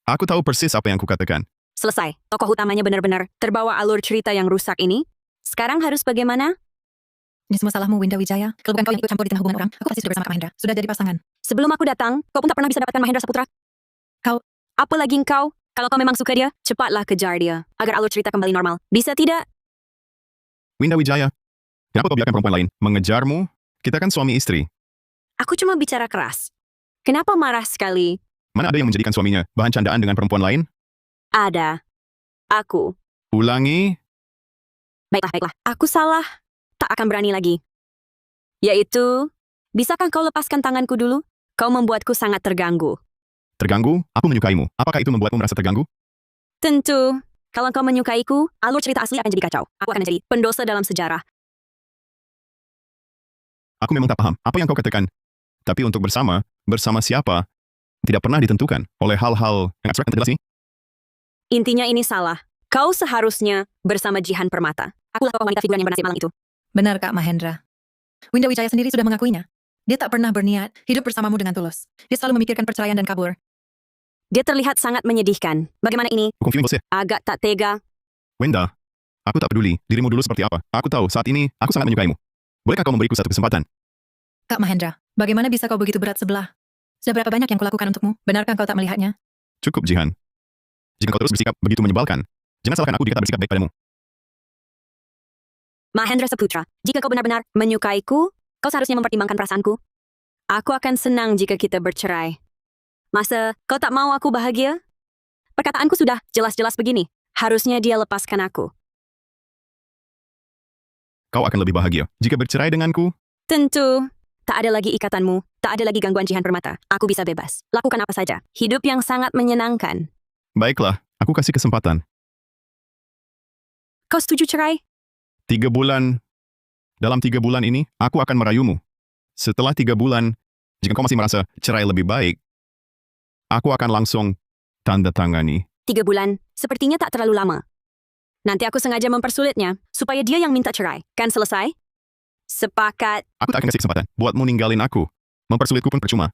Aku tahu persis apa yang kukatakan. Selesai. Tokoh utamanya benar-benar terbawa alur cerita yang rusak ini. Sekarang harus bagaimana? Ini semua salahmu, Winda Wijaya. Kalau bukan kau yang ikut campur di tengah hubungan orang, aku pasti sudah bersama Kak Mahendra. Sudah jadi pasangan. Sebelum aku datang, kau pun tak pernah bisa dapatkan Mahendra Saputra. Kau- Apalagi engkau? Kalau kau memang suka dia, cepatlah kejar dia. Agar alur cerita kembali normal. Bisa tidak? Winda Wijaya, kenapa kau biarkan perempuan lain mengejarmu? Kita kan suami istri. Aku cuma bicara keras. Kenapa marah sekali? Mana ada yang menjadikan suaminya bahan candaan dengan perempuan lain? Ada. Aku. Ulangi, Baiklah. Aku salah. Tak akan berani lagi. Yaitu, bisakah kau lepaskan tanganku dulu? Kau membuatku sangat terganggu. terganggu, aku menyukaimu. Apakah itu membuatmu merasa terganggu? Tentu. Kalau kau menyukaiku, alur cerita asli akan jadi kacau. Aku akan menjadi pendosa dalam sejarah. Aku memang tak paham apa yang kau katakan. Tapi untuk bersama siapa, tidak pernah ditentukan oleh hal-hal yang abstrak dan tidak jelas ini. Intinya ini salah. Kau seharusnya bersama Jihan Permata. Akulah tokoh wanita figuran yang bernasib malang itu. Benar, Kak Mahendra. Winda Wijaya sendiri sudah mengakuinya. Dia tak pernah berniat hidup bersamamu dengan tulus. Dia selalu memikirkan perceraian dan kabur. Dia terlihat sangat menyedihkan. Bagaimana ini? Hukum film bos ya? Agak tak tega. Wenda, aku tak peduli dirimu dulu seperti apa. Aku tahu saat ini aku sangat menyukaimu. Bolehkah kau memberiku satu kesempatan? Kak Mahendra, bagaimana bisa kau begitu berat sebelah? Sudah berapa banyak yang kulakukan untukmu? Benarkah kau tak melihatnya? Cukup, Jihan. Jika kau terus bersikap begitu menyebalkan, jangan salahkan aku jika tak bersikap baik padamu. Mahendra Saputra, jika kau benar-benar menyukaiku, kau seharusnya mempertimbangkan perasaanku. Aku akan senang jika kita bercerai. Masa kau tak mau aku bahagia? Perkataanku sudah jelas-jelas begini. Harusnya dia lepaskan aku. Kau akan lebih bahagia jika bercerai denganku. Tentu. Tak ada lagi ikatanmu. Tak ada lagi gangguan Jihan Permata. Aku bisa bebas. Lakukan apa saja. Hidup yang sangat menyenangkan. Baiklah, aku kasih kesempatan. Kau setuju cerai? 3 bulan. Dalam 3 bulan ini, aku akan merayumu. Setelah 3 bulan, jika kau masih merasa cerai lebih baik, aku akan langsung tanda tangani. 3 bulan. Sepertinya tak terlalu lama. Nanti aku sengaja mempersulitnya, supaya dia yang minta cerai. Kan selesai? Sepakat. Aku tak akan kasih kesempatan buatmu ninggalin aku. Mempersulitku pun percuma.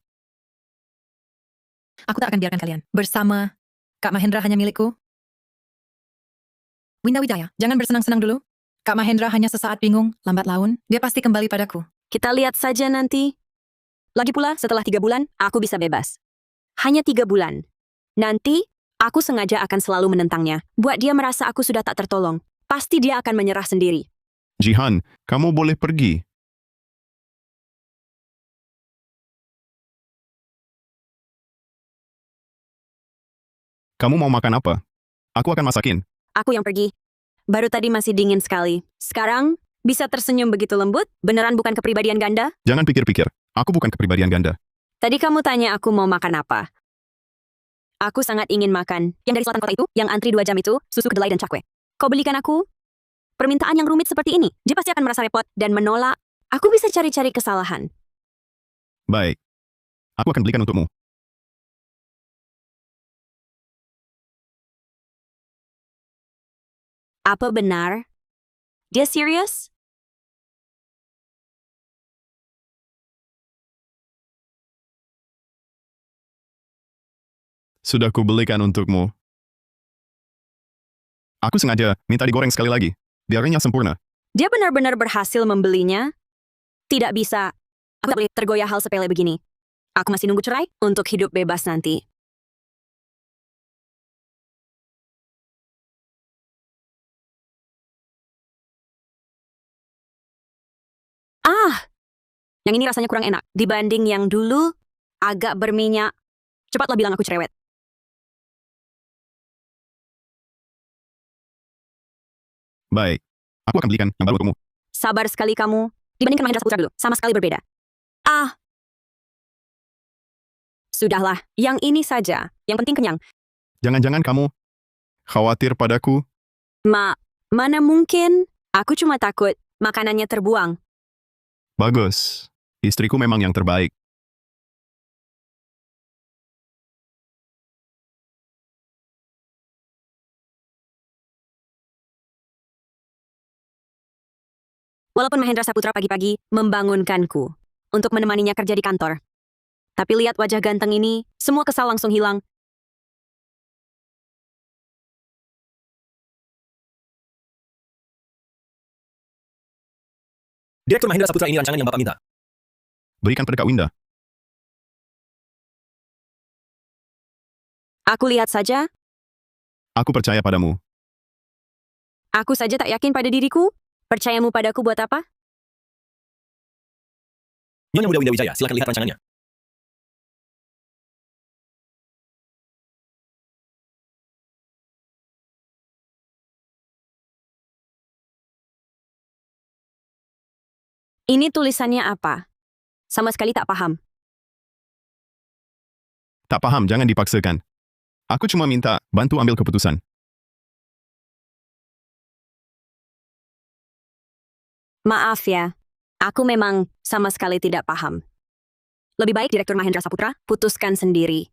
Aku tak akan biarkan kalian. Bersama Kak Mahendra hanya milikku. Winda Wijaya, jangan bersenang-senang dulu. Kak Mahendra hanya sesaat bingung, lambat laun. Dia pasti kembali padaku. Kita lihat saja nanti. Lagi pula, setelah 3 bulan, aku bisa bebas. Hanya 3 bulan. Nanti, aku sengaja akan selalu menentangnya. Buat dia merasa aku sudah tak tertolong. Pasti dia akan menyerah sendiri. Jihan, kamu boleh pergi. Kamu mau makan apa? Aku akan masakin. Aku yang pergi. Baru tadi masih dingin sekali. Sekarang, bisa tersenyum begitu lembut? Beneran bukan kepribadian ganda? Jangan pikir-pikir. Aku bukan kepribadian ganda. Tadi kamu tanya aku mau makan apa. Aku sangat ingin makan. Yang dari selatan kota itu, yang antri 2 jam itu, susu kedelai dan cakwe. Kau belikan aku? Permintaan yang rumit seperti ini, dia pasti akan merasa repot dan menolak. Aku bisa cari-cari kesalahan. Baik. Aku akan belikan untukmu. Apa benar? Dia serius? Sudah kubelikan untukmu. Aku sengaja minta digoreng sekali lagi. Biar renyah sempurna. Dia benar-benar berhasil membelinya? Tidak bisa. Aku tak boleh tergoyah hal sepele begini. Aku masih nunggu cerai untuk hidup bebas nanti. Ah, yang ini rasanya kurang enak. Dibanding yang dulu, agak berminyak. Cepatlah bilang aku cerewet. Baik. Aku akan belikan yang baru untukmu. Sabar sekali kamu. Dibandingkan Mahendra Saputra dulu, sama sekali berbeda. Ah. Sudahlah, yang ini saja. Yang penting kenyang. Jangan-jangan kamu khawatir padaku? Mana mungkin? Aku cuma takut makanannya terbuang. Bagus. Istriku memang yang terbaik. Walaupun Mahendra Saputra pagi-pagi membangunkanku untuk menemaninya kerja di kantor. Tapi lihat wajah ganteng ini, semua kesal langsung hilang. Direktur Mahendra Saputra ini rancangan yang Bapak minta. Berikan pada Kak Winda. Aku lihat saja, Aku percaya padamu. aku saja tak yakin pada diriku. Percayamu padaku buat apa? Nyonya Muda Winda Wijaya, silakan lihat rancangannya. Ini tulisannya apa? Sama sekali tak paham. Tak paham, jangan dipaksakan. Aku cuma minta bantu ambil keputusan. Maaf ya, aku memang sama sekali tidak paham. Lebih baik Direktur Mahendra Saputra putuskan sendiri.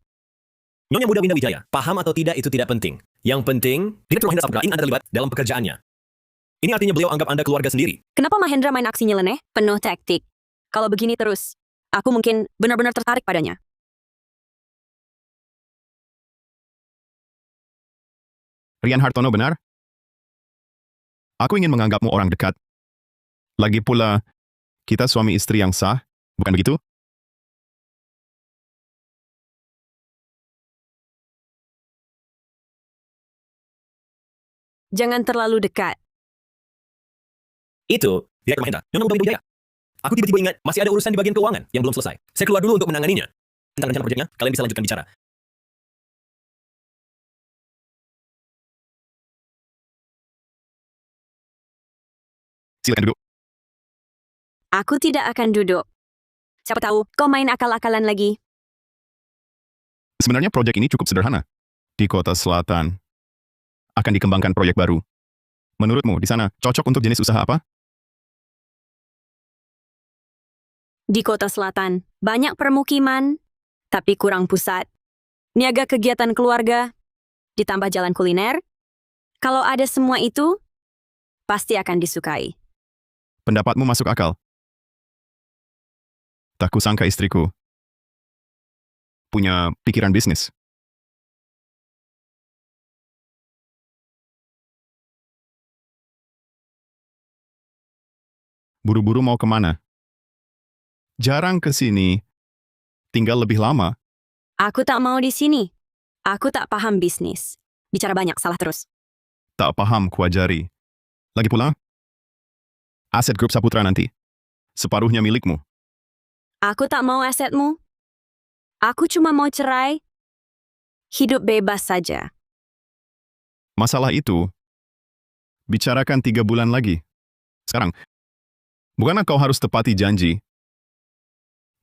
Nyonya Muda Winda Wijaya, paham atau tidak itu tidak penting. Yang penting, Direktur Mahendra Saputra ingin Anda terlibat dalam pekerjaannya. Ini artinya beliau anggap Anda keluarga sendiri. Kenapa Mahendra main aksi nyeleneh, penuh taktik? Kalau begini terus, aku mungkin benar-benar tertarik padanya. Rian Hartono benar? Aku ingin menganggapmu orang dekat. Lagi pula, kita suami istri yang sah, bukan begitu? Jangan terlalu dekat. Itu, Direktur Mahendra, Nyonya Muda Winda Wijaya. Aku tiba-tiba ingat, masih ada urusan di bagian keuangan yang belum selesai. Saya keluar dulu untuk menanganinya. Tentang rencana proyeknya, kalian bisa lanjutkan bicara. Silakan duduk. Aku tidak akan duduk. Siapa tahu kau main akal-akalan lagi. Sebenarnya proyek ini cukup sederhana. Di Kota Selatan akan dikembangkan proyek baru. Menurutmu, di sana cocok untuk jenis usaha apa? Di Kota Selatan, banyak permukiman, tapi kurang pusat. Niaga kegiatan keluarga, ditambah jalan kuliner. Kalau ada semua itu, pasti akan disukai. Pendapatmu masuk akal. Tak kusangka istriku punya pikiran bisnis. Buru-buru mau kemana? Jarang ke sini. Tinggal lebih lama. Aku tak mau di sini. Aku tak paham bisnis. Bicara banyak, salah terus. Tak paham kuajari. Lagi pula, aset grup Saputra nanti. Separuhnya milikmu. Aku tak mau asetmu. Aku cuma mau cerai. Hidup bebas saja. Masalah itu, bicarakan 3 bulan lagi. Sekarang, bukankah kau harus tepati janji?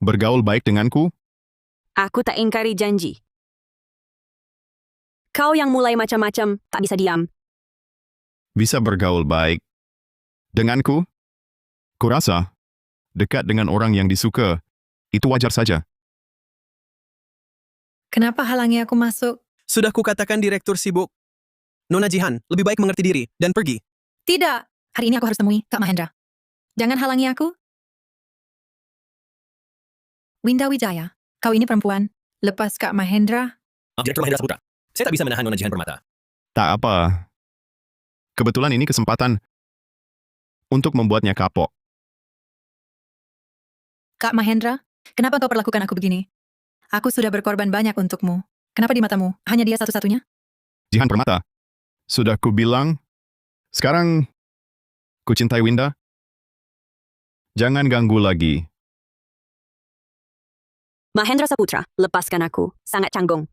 Bergaul baik denganku? Aku tak ingkari janji. Kau yang mulai macam-macam, tak bisa diam. Bisa bergaul baik denganku? Kurasa, dekat dengan orang yang disuka, itu wajar saja. Kenapa halangi aku masuk? Sudah kukatakan direktur sibuk. Nona Jihan, lebih baik mengerti diri dan pergi. Tidak. Hari ini aku harus temui Kak Mahendra. Jangan halangi aku. Winda Wijaya, kau ini perempuan. Lepas Kak Mahendra, Direktur Mahendra Saputra, saya tak bisa menahan Nona Jihan Permata. Tak apa. Kebetulan ini kesempatan untuk membuatnya kapok. Kak Mahendra, kenapa kau perlakukan aku begini? Aku sudah berkorban banyak untukmu. Kenapa di matamu hanya dia satu-satunya? Jihan Permata, sudah kubilang, sekarang ku cintai Winda. Jangan ganggu lagi. Mahendra Saputra, lepaskan aku. Sangat canggung.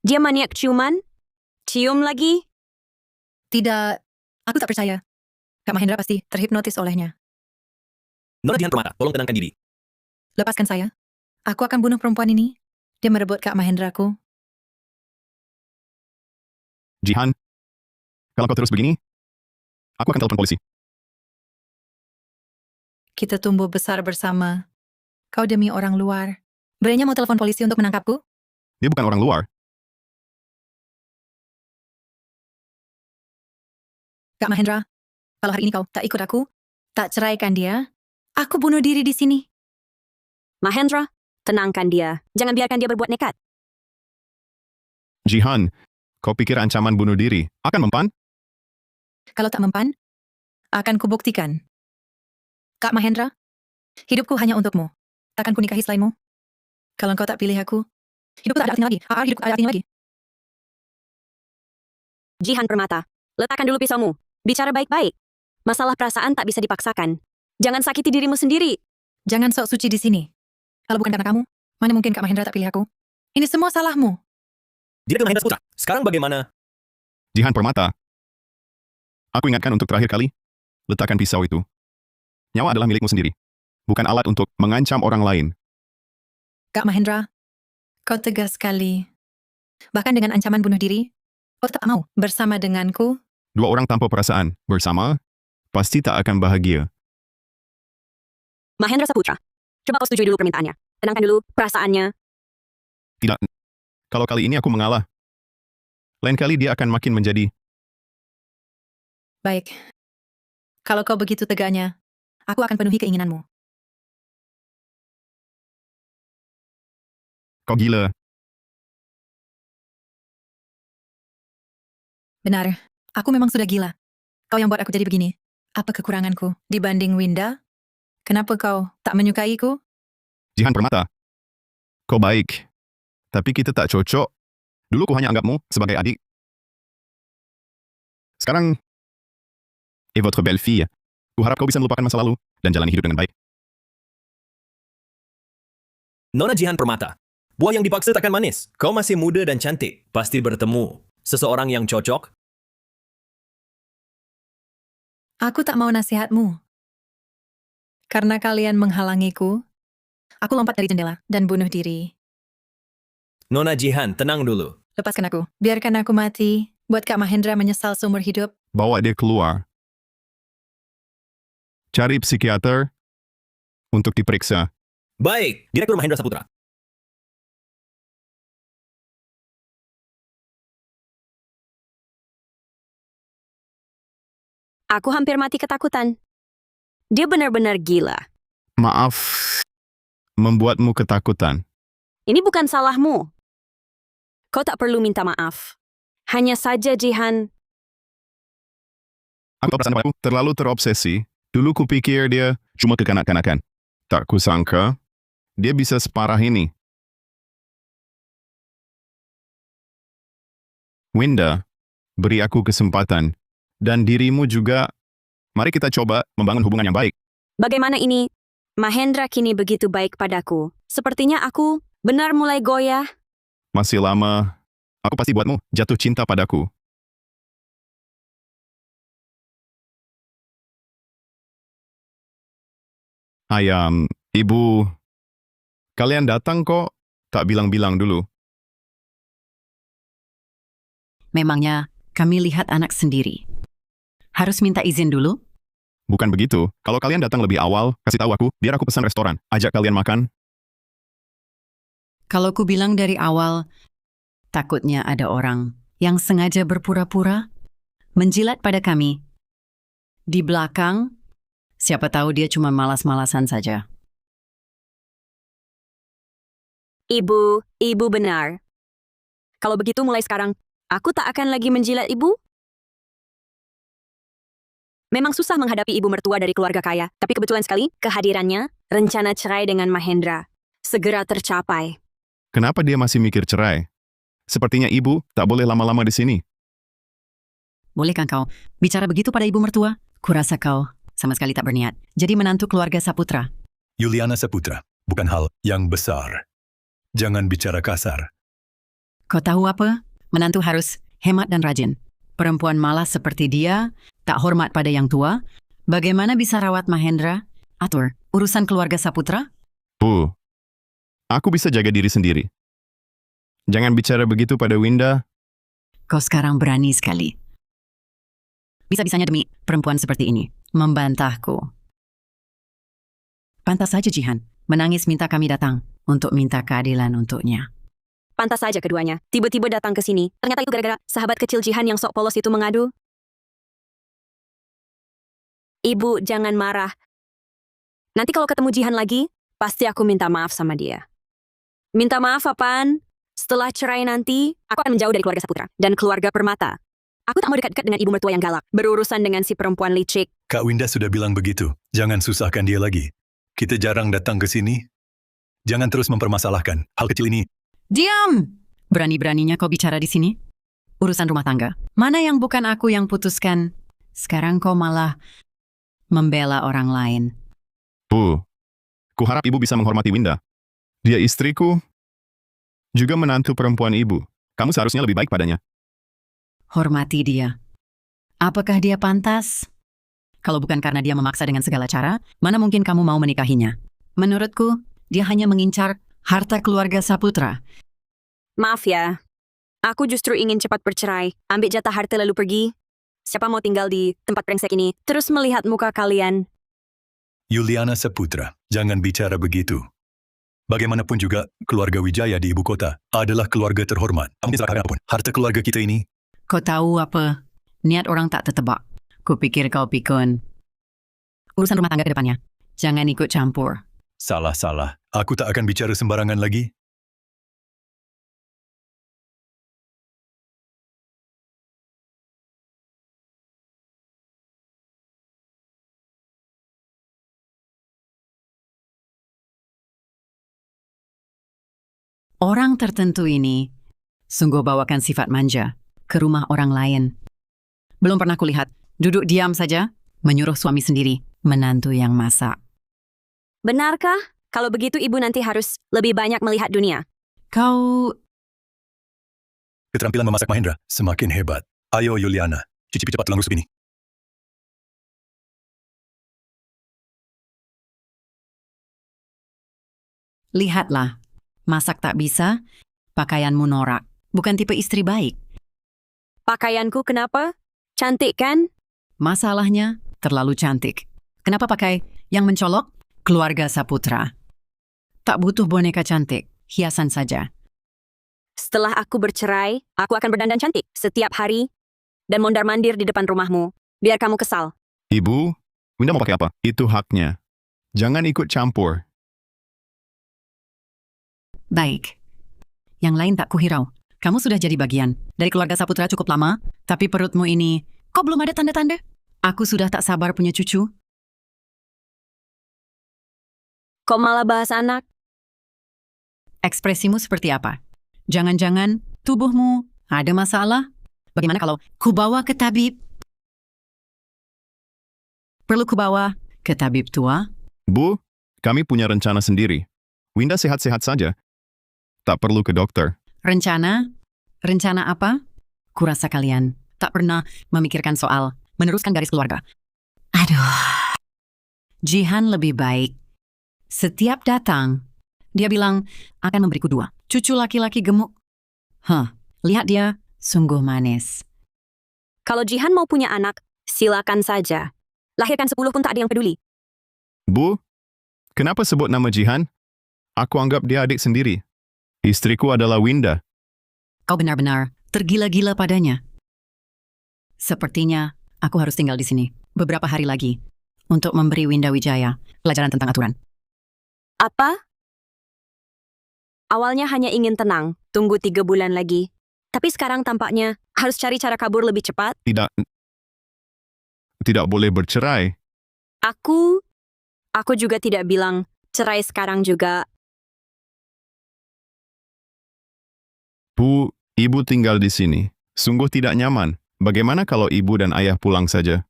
Dia maniak ciuman? Cium lagi? Tidak, aku tak percaya. Kak Mahendra pasti terhipnotis olehnya. Nona Jihan Permata, tolong tenangkan diri. Lepaskan saya. Aku akan bunuh perempuan ini. Dia merebut Kak Mahendraku. Jihan, kalau kau terus begini, aku akan telepon polisi. Kita tumbuh besar bersama. Kau demi orang luar. Beraninya mau telepon polisi untuk menangkapku? Dia bukan orang luar. Kak Mahendra, kalau hari ini kau tak ikut aku, tak ceraikan dia, aku bunuh diri di sini. Mahendra, tenangkan dia. Jangan biarkan dia berbuat nekat. Jihan, kau pikir ancaman bunuh diri akan mempan? Kalau tak mempan, akan kubuktikan. Kak Mahendra, hidupku hanya untukmu. Takkan kunikahi selainmu. Kalau kau tak pilih aku, hidupku tak ada artinya lagi. Hidupku tak ada artinya lagi. Jihan Permata, letakkan dulu pisaumu. Bicara baik-baik. Masalah perasaan tak bisa dipaksakan. Jangan sakiti dirimu sendiri. Jangan sok suci di sini. Kalau bukan karena kamu, mana mungkin Kak Mahendra tak pilih aku? Ini semua salahmu. Direktur Mahendra Saputra, sekarang bagaimana? Jihan Permata, Aku ingatkan untuk terakhir kali, letakkan pisau itu. Nyawa adalah milikmu sendiri, bukan alat untuk mengancam orang lain. Kak Mahendra, kau tegas sekali. Bahkan dengan ancaman bunuh diri, kau tetap mau bersama denganku. Dua orang tanpa perasaan, bersama, pasti tak akan bahagia. Mahendra Saputra, coba kau setujui dulu permintaannya. Tenangkan dulu perasaannya. Tidak. Kalau kali ini aku mengalah, lain kali dia akan makin menjadi. Baik. Kalau kau begitu tegaknya, aku akan penuhi keinginanmu. Kau gila. Benar, aku memang sudah gila. Kau yang buat aku jadi begini. Apa kekuranganku dibanding Winda? Kenapa kau tak menyukaiku? Jihan Permata. Kau baik. Tapi kita tak cocok. Dulu ku hanya anggapmu sebagai adik. Sekarang, votre belle fille. Ku harap kau bisa melupakan masa lalu dan jalani hidup dengan baik. Nona Jihan Permata, buah yang dipaksa takkan manis. Kau masih muda dan cantik. Pasti bertemu seseorang yang cocok. Aku tak mau nasihatmu. Karena kalian menghalangiku, aku lompat dari jendela dan bunuh diri. Nona Jihan, tenang dulu. Lepaskan aku. Biarkan aku mati. Buat Kak Mahendra menyesal seumur hidup. Bawa dia keluar. Cari psikiater untuk diperiksa. Baik, Direktur Mahendra Saputra. Aku hampir mati ketakutan. Dia benar-benar gila. Maaf, membuatmu ketakutan. Ini bukan salahmu. Kau tak perlu minta maaf. Hanya saja, Jihan, Aku tahu perasaan padaku terlalu terobsesi. Dulu kupikir dia cuma kekanak-kanakan. Tak kusangka, dia bisa separah ini. Winda, beri aku kesempatan. Dan dirimu juga. Mari kita coba membangun hubungan yang baik. bagaimana ini? Mahendra kini begitu baik padaku. Sepertinya aku benar mulai goyah. Masih lama, aku pasti buatmu jatuh cinta padaku. Ayam, ibu. Kalian datang kok, tak bilang-bilang dulu. Memangnya kami lihat anak sendiri. Harus minta izin dulu? Bukan begitu. Kalau kalian datang lebih awal, kasih tahu aku, biar aku pesan restoran. Ajak kalian makan. Kalau ku bilang dari awal, takutnya ada orang yang sengaja berpura-pura menjilat pada kami. Di belakang, siapa tahu dia cuma malas-malasan saja. Ibu benar. Kalau begitu mulai sekarang, aku tak akan lagi menjilat ibu. Memang susah menghadapi ibu mertua dari keluarga kaya, tapi kebetulan sekali kehadirannya, rencana cerai dengan Mahendra, segera tercapai. Kenapa dia masih mikir cerai? Sepertinya ibu tak boleh lama-lama di sini. Bolehkah kau bicara begitu pada ibu mertua? Kurasa kau sama sekali tak berniat. Jadi menantu keluarga Saputra. Yuliana Saputra, bukan hal yang besar. Jangan bicara kasar. Kau tahu apa? Menantu harus hemat dan rajin. Perempuan malas seperti dia, tak hormat pada yang tua. Bagaimana bisa rawat Mahendra? Atur, urusan keluarga Saputra? Bu, aku bisa jaga diri sendiri. Jangan bicara begitu pada Winda. Kau sekarang berani sekali. Bisa-bisanya demi perempuan seperti ini, membantahku. Pantas saja Jihan, menangis minta kami datang untuk minta keadilan untuknya. Pantas saja keduanya, tiba-tiba datang ke sini. Ternyata itu gara-gara sahabat kecil Jihan yang sok polos itu mengadu. Ibu, jangan marah. Nanti kalau ketemu Jihan lagi, pasti aku minta maaf sama dia. Minta maaf apaan? Setelah cerai nanti, aku akan menjauh dari keluarga Saputra dan keluarga Permata. Aku tak mau dekat-dekat dengan ibu mertua yang galak, berurusan dengan si perempuan licik. Kak Winda sudah bilang begitu. Jangan susahkan dia lagi. Kita jarang datang ke sini. Jangan terus mempermasalahkan. Hal kecil ini. Diam! Berani-beraninya kau bicara di sini? Urusan rumah tangga. Mana yang bukan aku yang putuskan? Sekarang kau malah membela orang lain. Bu, kuharap ibu bisa menghormati Winda. Dia istriku, juga menantu perempuan ibu. Kamu seharusnya lebih baik padanya. Hormati dia. Apakah dia pantas? Kalau bukan karena dia memaksa dengan segala cara, mana mungkin kamu mau menikahinya? Menurutku, dia hanya mengincar harta keluarga Saputra. Maaf ya. Aku justru ingin cepat bercerai, ambil jatah harta lalu pergi. Siapa mau tinggal di tempat brengsek ini, terus melihat muka kalian. Yuliana Saputra, jangan bicara begitu. Bagaimanapun juga, keluarga Wijaya di ibu kota adalah keluarga terhormat. Mungkin salah apapun, harta keluarga kita ini. Kau tahu apa? Niat orang tak tertebak. Kupikir kau pikun. Urusan rumah tangga ke depannya. Jangan ikut campur. Salah. Aku tak akan bicara sembarangan lagi. Orang tertentu ini sungguh bawakan sifat manja ke rumah orang lain. Belum pernah kulihat duduk diam saja, menyuruh suami sendiri menantu yang masak. Benarkah? Kalau begitu ibu nanti harus lebih banyak melihat dunia. Kau Keterampilan memasak Mahendra semakin hebat. Ayo Yuliana, cicipi cepat tulang rusuk ini. lihatlah, masak tak bisa, pakaianmu norak. Bukan tipe istri baik. Pakaianku kenapa? Cantik kan? Masalahnya, terlalu cantik. Kenapa pakai yang mencolok? Keluarga Saputra. Tak butuh boneka cantik, hiasan saja. Setelah aku bercerai, aku akan berdandan cantik setiap hari dan mondar-mandir di depan rumahmu. Biar kamu kesal. Ibu, Winda mau pakai apa? Itu haknya. Jangan ikut campur. Baik. Yang lain tak kuhirau. Kamu sudah jadi bagian dari keluarga Saputra cukup lama, tapi perutmu ini, kok belum ada tanda-tanda? Aku sudah tak sabar punya cucu. Kok malah bahas anak? Ekspresimu seperti apa? Jangan-jangan tubuhmu ada masalah? Bagaimana kalau kubawa ke tabib? Perlu kubawa ke tabib tua? Bu, kami punya rencana sendiri. Winda sehat-sehat saja. Tak perlu ke dokter. Rencana? Rencana apa? Kurasa kalian tak pernah memikirkan soal meneruskan garis keluarga. Aduh. Jihan lebih baik. Setiap datang, dia bilang akan memberiku 2 cucu laki-laki gemuk. Lihat dia, sungguh manis. Kalau Jihan mau punya anak, silakan saja. Lahirkan 10 pun tak ada yang peduli. Bu, kenapa sebut nama Jihan? Aku anggap dia adik sendiri. Istriku adalah Winda. Kau benar-benar tergila-gila padanya. Sepertinya aku harus tinggal di sini beberapa hari lagi untuk memberi Winda Wijaya pelajaran tentang aturan. Apa? Awalnya hanya ingin tenang, tunggu 3 bulan lagi. Tapi sekarang tampaknya harus cari cara kabur lebih cepat. Tidak boleh bercerai. Aku juga tidak bilang cerai sekarang juga. Bu, ibu tinggal di sini. Sungguh tidak nyaman. Bagaimana kalau ibu dan ayah pulang saja?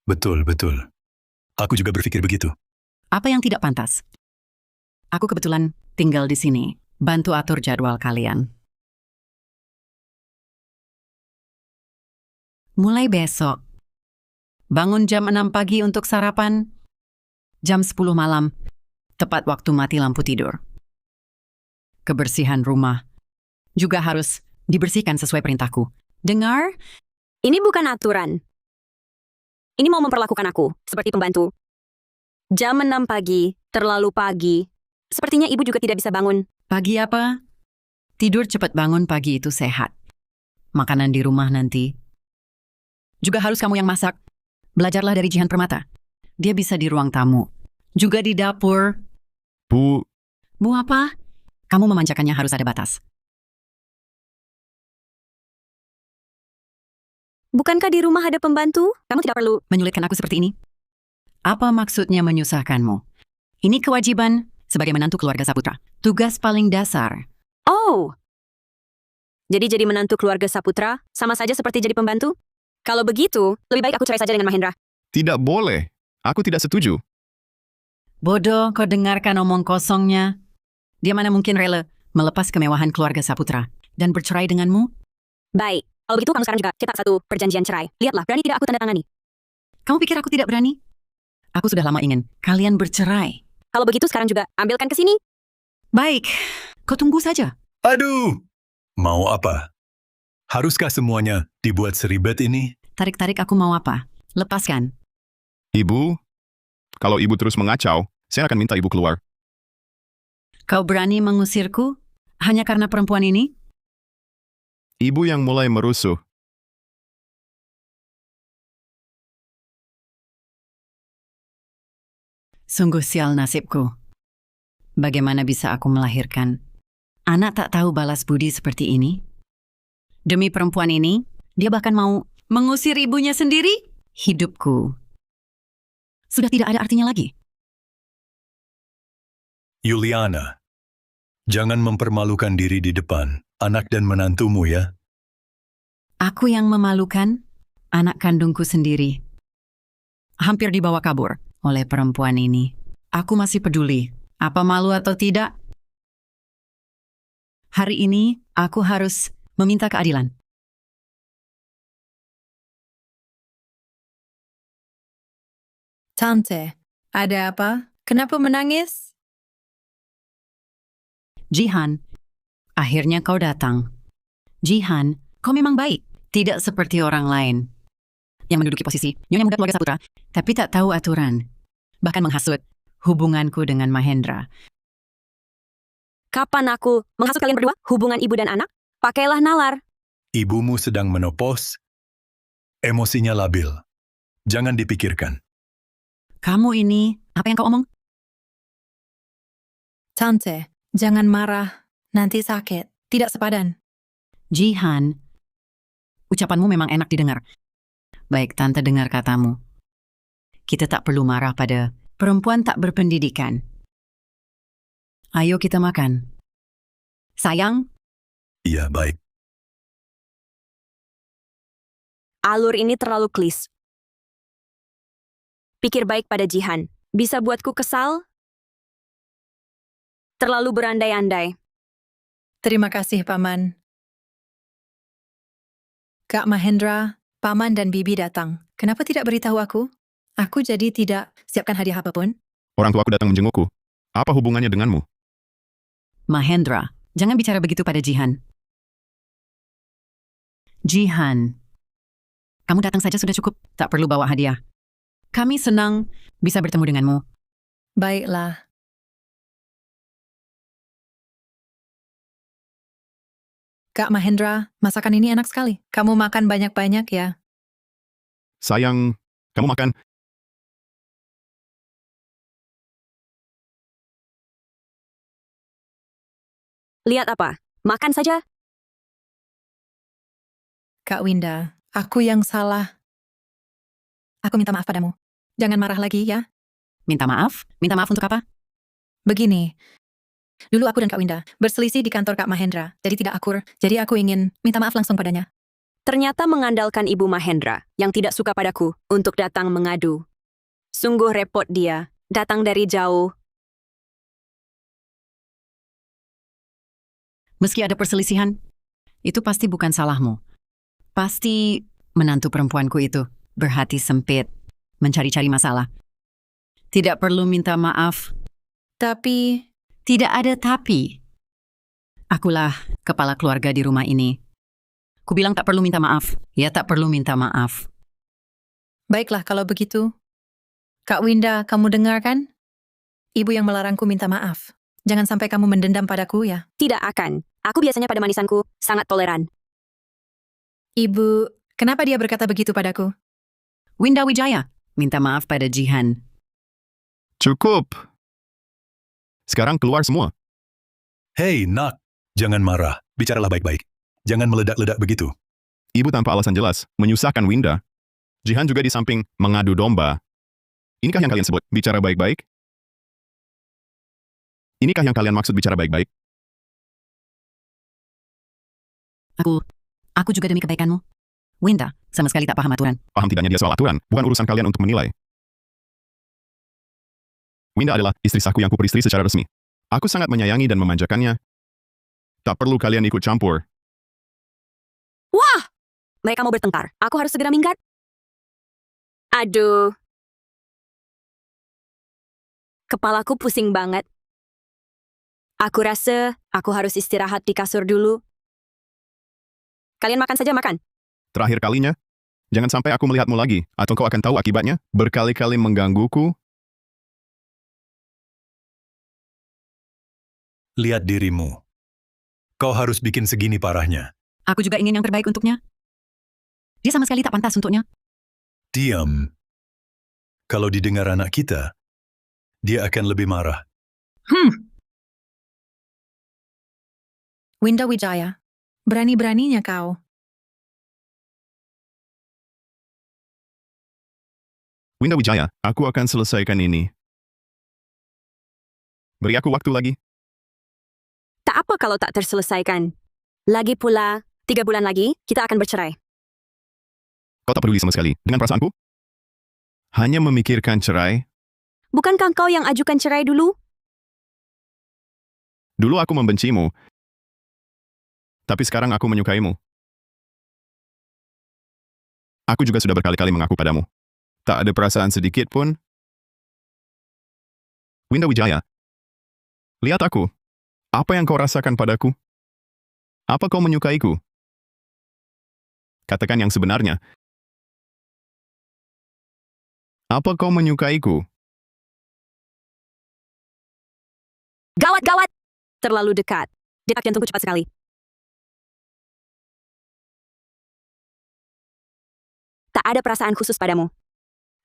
Betul. Aku juga berpikir begitu. Apa yang tidak pantas? Aku kebetulan tinggal di sini, bantu atur jadwal kalian. Mulai besok, bangun jam 6 pagi untuk sarapan, jam 10 malam, tepat waktu mati lampu tidur. Kebersihan rumah juga harus dibersihkan sesuai perintahku. Dengar? Ini bukan aturan. Ini mau memperlakukan aku seperti pembantu. Jam 6 pagi, terlalu pagi. Sepertinya ibu juga tidak bisa bangun. Pagi apa? Tidur cepat bangun pagi itu sehat. Makanan di rumah nanti. Juga harus kamu yang masak. Belajarlah dari Jihan Permata. Dia bisa di ruang tamu. Juga di dapur. Bu, Bu apa? Kamu memanjakannya harus ada batas. Bukankah di rumah ada pembantu? Kamu tidak perlu. Menyulitkan aku seperti ini? Apa maksudnya menyusahkanmu? Ini kewajiban sebagai menantu keluarga Saputra. Tugas paling dasar. Oh. Jadi menantu keluarga Saputra sama saja seperti jadi pembantu? Kalau begitu, lebih baik aku cerai saja dengan Mahendra. tidak boleh. Aku tidak setuju. Bodoh, kau dengarkan omong kosongnya. Dia mana mungkin rela melepas kemewahan keluarga Saputra dan bercerai denganmu? Baik, Kalau begitu kamu sekarang juga cetak satu perjanjian cerai. Lihatlah, berani tidak aku tanda tangani? Kamu pikir aku tidak berani? Aku sudah lama ingin kalian bercerai. Kalau begitu sekarang juga ambilkan ke sini. Baik, kau tunggu saja. Aduh! Mau apa? Haruskah semuanya dibuat seribet ini? Tarik-tarik aku mau apa? Lepaskan. Ibu, kalau ibu terus mengacau, saya akan minta ibu keluar. Kau berani mengusirku hanya karena perempuan ini? Ibu yang mulai merusuh. Sungguh sial nasibku. Bagaimana bisa aku melahirkan anak tak tahu balas budi seperti ini? Demi perempuan ini, dia bahkan mau mengusir ibunya sendiri? Hidupku sudah tidak ada artinya lagi. Yuliana, jangan mempermalukan diri di depan anak dan menantumu ya. Aku yang memalukan anak kandungku sendiri. Hampir dibawa kabur oleh perempuan ini. Aku masih peduli. Apa malu atau tidak? Hari ini aku harus meminta keadilan. Tante, ada apa? Kenapa menangis? Jihan, akhirnya kau datang. Jihan, kau memang baik. Tidak seperti orang lain yang menduduki posisi nyonya muda keluarga Saputra, tapi tak tahu aturan. Bahkan menghasut hubunganku dengan Mahendra. Kapan aku menghasut kalian berdua? Hubungan ibu dan anak? Pakailah nalar. Ibumu sedang menopos, emosinya labil. Jangan dipikirkan. Kamu ini, apa yang kau omong? Tante, jangan marah. Nanti sakit. Tidak sepadan. Jihan, ucapanmu memang enak didengar. Baik, Tante dengar katamu. Kita tak perlu marah pada perempuan tak berpendidikan. Ayo kita makan. Sayang, Iya, baik. Alur ini terlalu klis. Pikir baik pada Jihan. Bisa buatku kesal? Terlalu berandai-andai. Terima kasih, Paman. Kak Mahendra, Paman dan Bibi datang. Kenapa tidak beritahu aku? Aku jadi tidak siapkan hadiah apapun. Orang tuaku datang menjengukku. Apa hubungannya denganmu? Mahendra, jangan bicara begitu pada Jihan. Jihan, kamu datang saja sudah cukup. Tak perlu bawa hadiah. Kami senang bisa bertemu denganmu. Baiklah. Kak Mahendra, masakan ini enak sekali. Kamu makan banyak-banyak ya. Sayang, kamu makan. Lihat apa? Makan saja. Kak Winda, aku yang salah. Aku minta maaf padamu. Jangan marah lagi ya. Minta maaf? Minta maaf untuk apa? Begini, dulu aku dan Kak Winda berselisih di kantor Kak Mahendra, jadi tidak akur. Jadi aku ingin minta maaf langsung padanya. Ternyata mengandalkan Ibu Mahendra yang tidak suka padaku untuk datang mengadu. Sungguh repot dia, datang dari jauh. Meski ada perselisihan, itu pasti bukan salahmu. Pasti menantu perempuanku itu berhati sempit, mencari-cari masalah. Tidak perlu minta maaf. Tapi, Tidak ada tapi. Akulah kepala keluarga di rumah ini. Kubilang tak perlu minta maaf. Ya tak perlu minta maaf. baiklah kalau begitu. Kak Winda, kamu dengar kan? Ibu yang melarangku minta maaf. Jangan sampai kamu mendendam padaku ya. Tidak akan. Aku biasanya pada manisanku sangat toleran. Ibu, kenapa dia berkata begitu padaku? Winda Wijaya, minta maaf pada Jihan. Cukup. Sekarang keluar semua. Hei, nak, jangan marah. Bicaralah baik-baik. Jangan meledak-ledak begitu. Ibu tanpa alasan jelas menyusahkan Winda. Jihan juga di samping mengadu domba. Inikah yang kalian sebut bicara baik-baik? Inikah yang kalian maksud bicara baik-baik? Aku juga demi kebaikanmu. Winda, sama sekali tak paham aturan. Paham tidaknya dia soal aturan, bukan urusan kalian untuk menilai. Winda adalah istri sahku yang kuperistri secara resmi. Aku sangat menyayangi dan memanjakannya. Tak perlu kalian ikut campur. Wah! Mereka mau bertengkar. Aku harus segera minggat. Aduh. Kepalaku pusing banget. Aku rasa aku harus istirahat di kasur dulu. Kalian makan saja, makan. Terakhir kalinya, jangan sampai aku melihatmu lagi, atau kau akan tahu akibatnya. Berkali-kali menggangguku. Lihat dirimu. Kau harus bikin segini parahnya. Aku juga ingin yang terbaik untuknya. Dia sama sekali tak pantas untuknya. Diam. Kalau didengar anak kita, dia akan lebih marah. Winda Wijaya, berani-beraninya kau. Winda Wijaya, aku akan selesaikan ini. Beri aku waktu lagi. Tak apa kalau tak terselesaikan. Lagi pula, 3 bulan lagi, kita akan bercerai. Kau tak peduli sama sekali dengan perasaanku? Hanya memikirkan cerai. Bukankah kau yang ajukan cerai dulu? Dulu aku membencimu. Tapi sekarang aku menyukaimu. Aku juga sudah berkali-kali mengaku padamu. Tak ada perasaan sedikit pun. Winda Wijaya, lihat aku. Apa yang kau rasakan padaku? Apa kau menyukaiku? Katakan yang sebenarnya. Apa kau menyukaiku? Gawat, gawat! Terlalu dekat. Detak jantungku cepat sekali. Tak ada perasaan khusus padamu.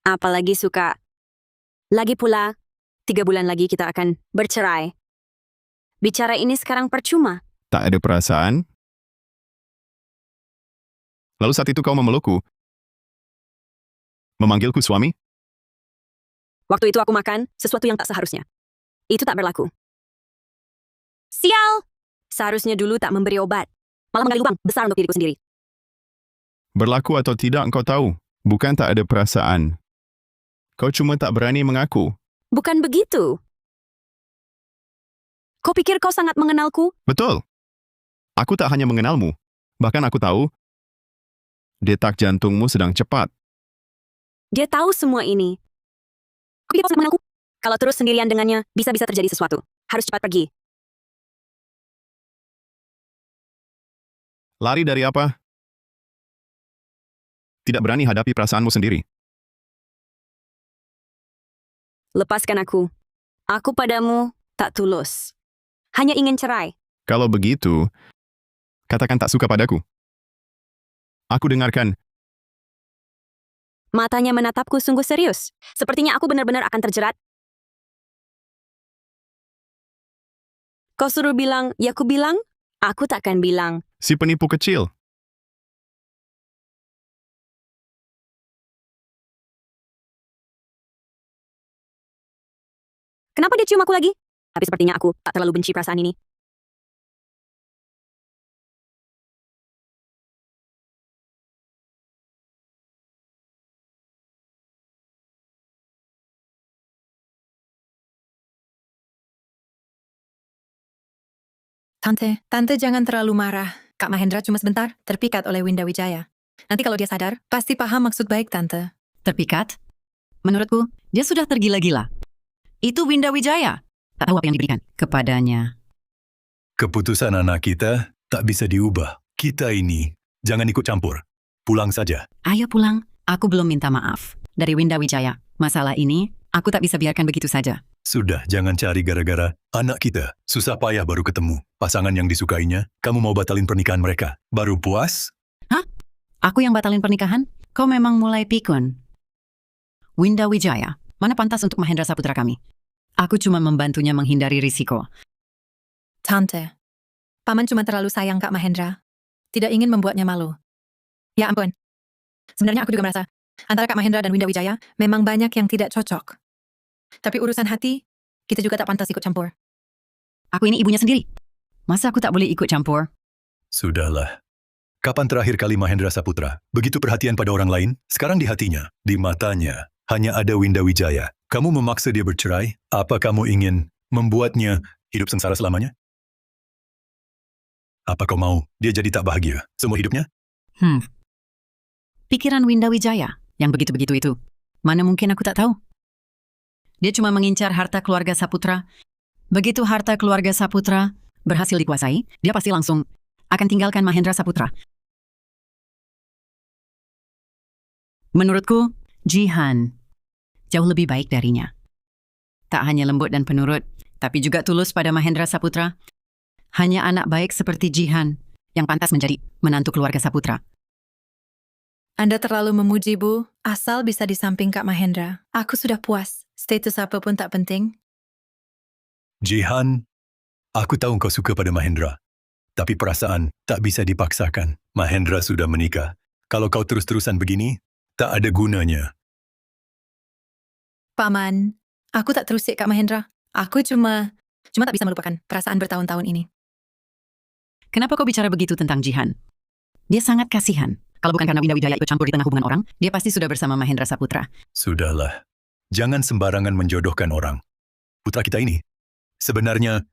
Apalagi suka. Lagi pula, 3 bulan lagi kita akan bercerai. Bicara ini sekarang percuma. Tak ada perasaan? Lalu saat itu kau memelukku. Memanggilku suami? Waktu itu aku makan sesuatu yang tak seharusnya. Itu tak berlaku. Sial! Seharusnya dulu tak memberi obat. Malah menggali lubang besar untuk diriku sendiri. Berlaku atau tidak engkau tahu. Bukan tak ada perasaan. Kau cuma tak berani mengaku. Bukan begitu. Kau pikir kau sangat mengenalku? Betul. Aku tak hanya mengenalmu. Bahkan aku tahu detak jantungmu sedang cepat. Dia tahu semua ini. Kau pikir kau sangat mengenalku? Kalau terus sendirian dengannya, bisa-bisa terjadi sesuatu. Harus cepat pergi. Lari dari apa? Tidak berani hadapi perasaanmu sendiri. Lepaskan aku. Aku padamu tak tulus. Hanya ingin cerai. Kalau begitu, katakan tak suka padaku. Aku dengarkan. Matanya menatapku sungguh serius. Sepertinya aku benar-benar akan terjerat. Kau suruh bilang, ya ku bilang, aku takkan bilang. Si penipu kecil. Kenapa dia cium aku lagi? Tapi sepertinya aku tak terlalu benci perasaan ini. Tante jangan terlalu marah. Kak Mahendra cuma sebentar, terpikat oleh Winda Wijaya. Nanti kalau dia sadar, pasti paham maksud baik Tante. Terpikat? Menurutku, dia sudah tergila-gila. Itu Winda Wijaya. Tak tahu apa yang diberikan kepadanya. Keputusan anak kita tak bisa diubah. Kita ini, jangan ikut campur. Pulang saja. Ayo pulang. Aku belum minta maaf. Dari Winda Wijaya. Masalah ini, aku tak bisa biarkan begitu saja. Sudah, jangan cari gara-gara. Anak kita, susah payah baru ketemu. Pasangan yang disukainya, kamu mau batalin pernikahan mereka. Baru puas? Hah? Aku yang batalin pernikahan? Kau memang mulai pikun. Winda Wijaya, mana pantas untuk Mahendra Saputra kami? Aku cuma membantunya menghindari risiko. Tante, Paman cuma terlalu sayang Kak Mahendra. Tidak ingin membuatnya malu. Ya ampun. Sebenarnya aku juga merasa, antara Kak Mahendra dan Winda Wijaya, memang banyak yang tidak cocok. Tapi urusan hati, kita juga tak pantas ikut campur. Aku ini ibunya sendiri. Masa aku tak boleh ikut campur? Sudahlah. Kapan terakhir kali Mahendra Saputra begitu perhatian pada orang lain? Sekarang di hatinya, di matanya, hanya ada Winda Wijaya. Kamu memaksa dia bercerai? Apa kamu ingin membuatnya hidup sengsara selamanya? Apa kau mau dia jadi tak bahagia seumur hidupnya? Pikiran Winda Wijaya yang begitu-begitu itu. Mana mungkin aku tak tahu? Dia cuma mengincar harta keluarga Saputra. Begitu harta keluarga Saputra berhasil dikuasai, dia pasti langsung akan tinggalkan Mahendra Saputra. Menurutku, Jihan jauh lebih baik darinya. Tak hanya lembut dan penurut, tapi juga tulus pada Mahendra Saputra. Hanya anak baik seperti Jihan yang pantas menjadi menantu keluarga Saputra. Anda terlalu memuji, Bu. Asal bisa di samping Kak Mahendra. Aku sudah puas. Status apapun tak penting. Jihan, aku tahu kau suka pada Mahendra. Tapi perasaan tak bisa dipaksakan. Mahendra sudah menikah. Kalau kau terus-terusan begini, tak ada gunanya. Paman, aku tak terusik Kak Mahendra. Aku cuma tak bisa melupakan perasaan bertahun-tahun ini. Kenapa kau bicara begitu tentang Jihan? Dia sangat kasihan. Kalau bukan karena Winda Wijaya ikut campur di tengah hubungan orang, dia pasti sudah bersama Mahendra Saputra. Sudahlah. Jangan sembarangan menjodohkan orang. Putra kita ini sebenarnya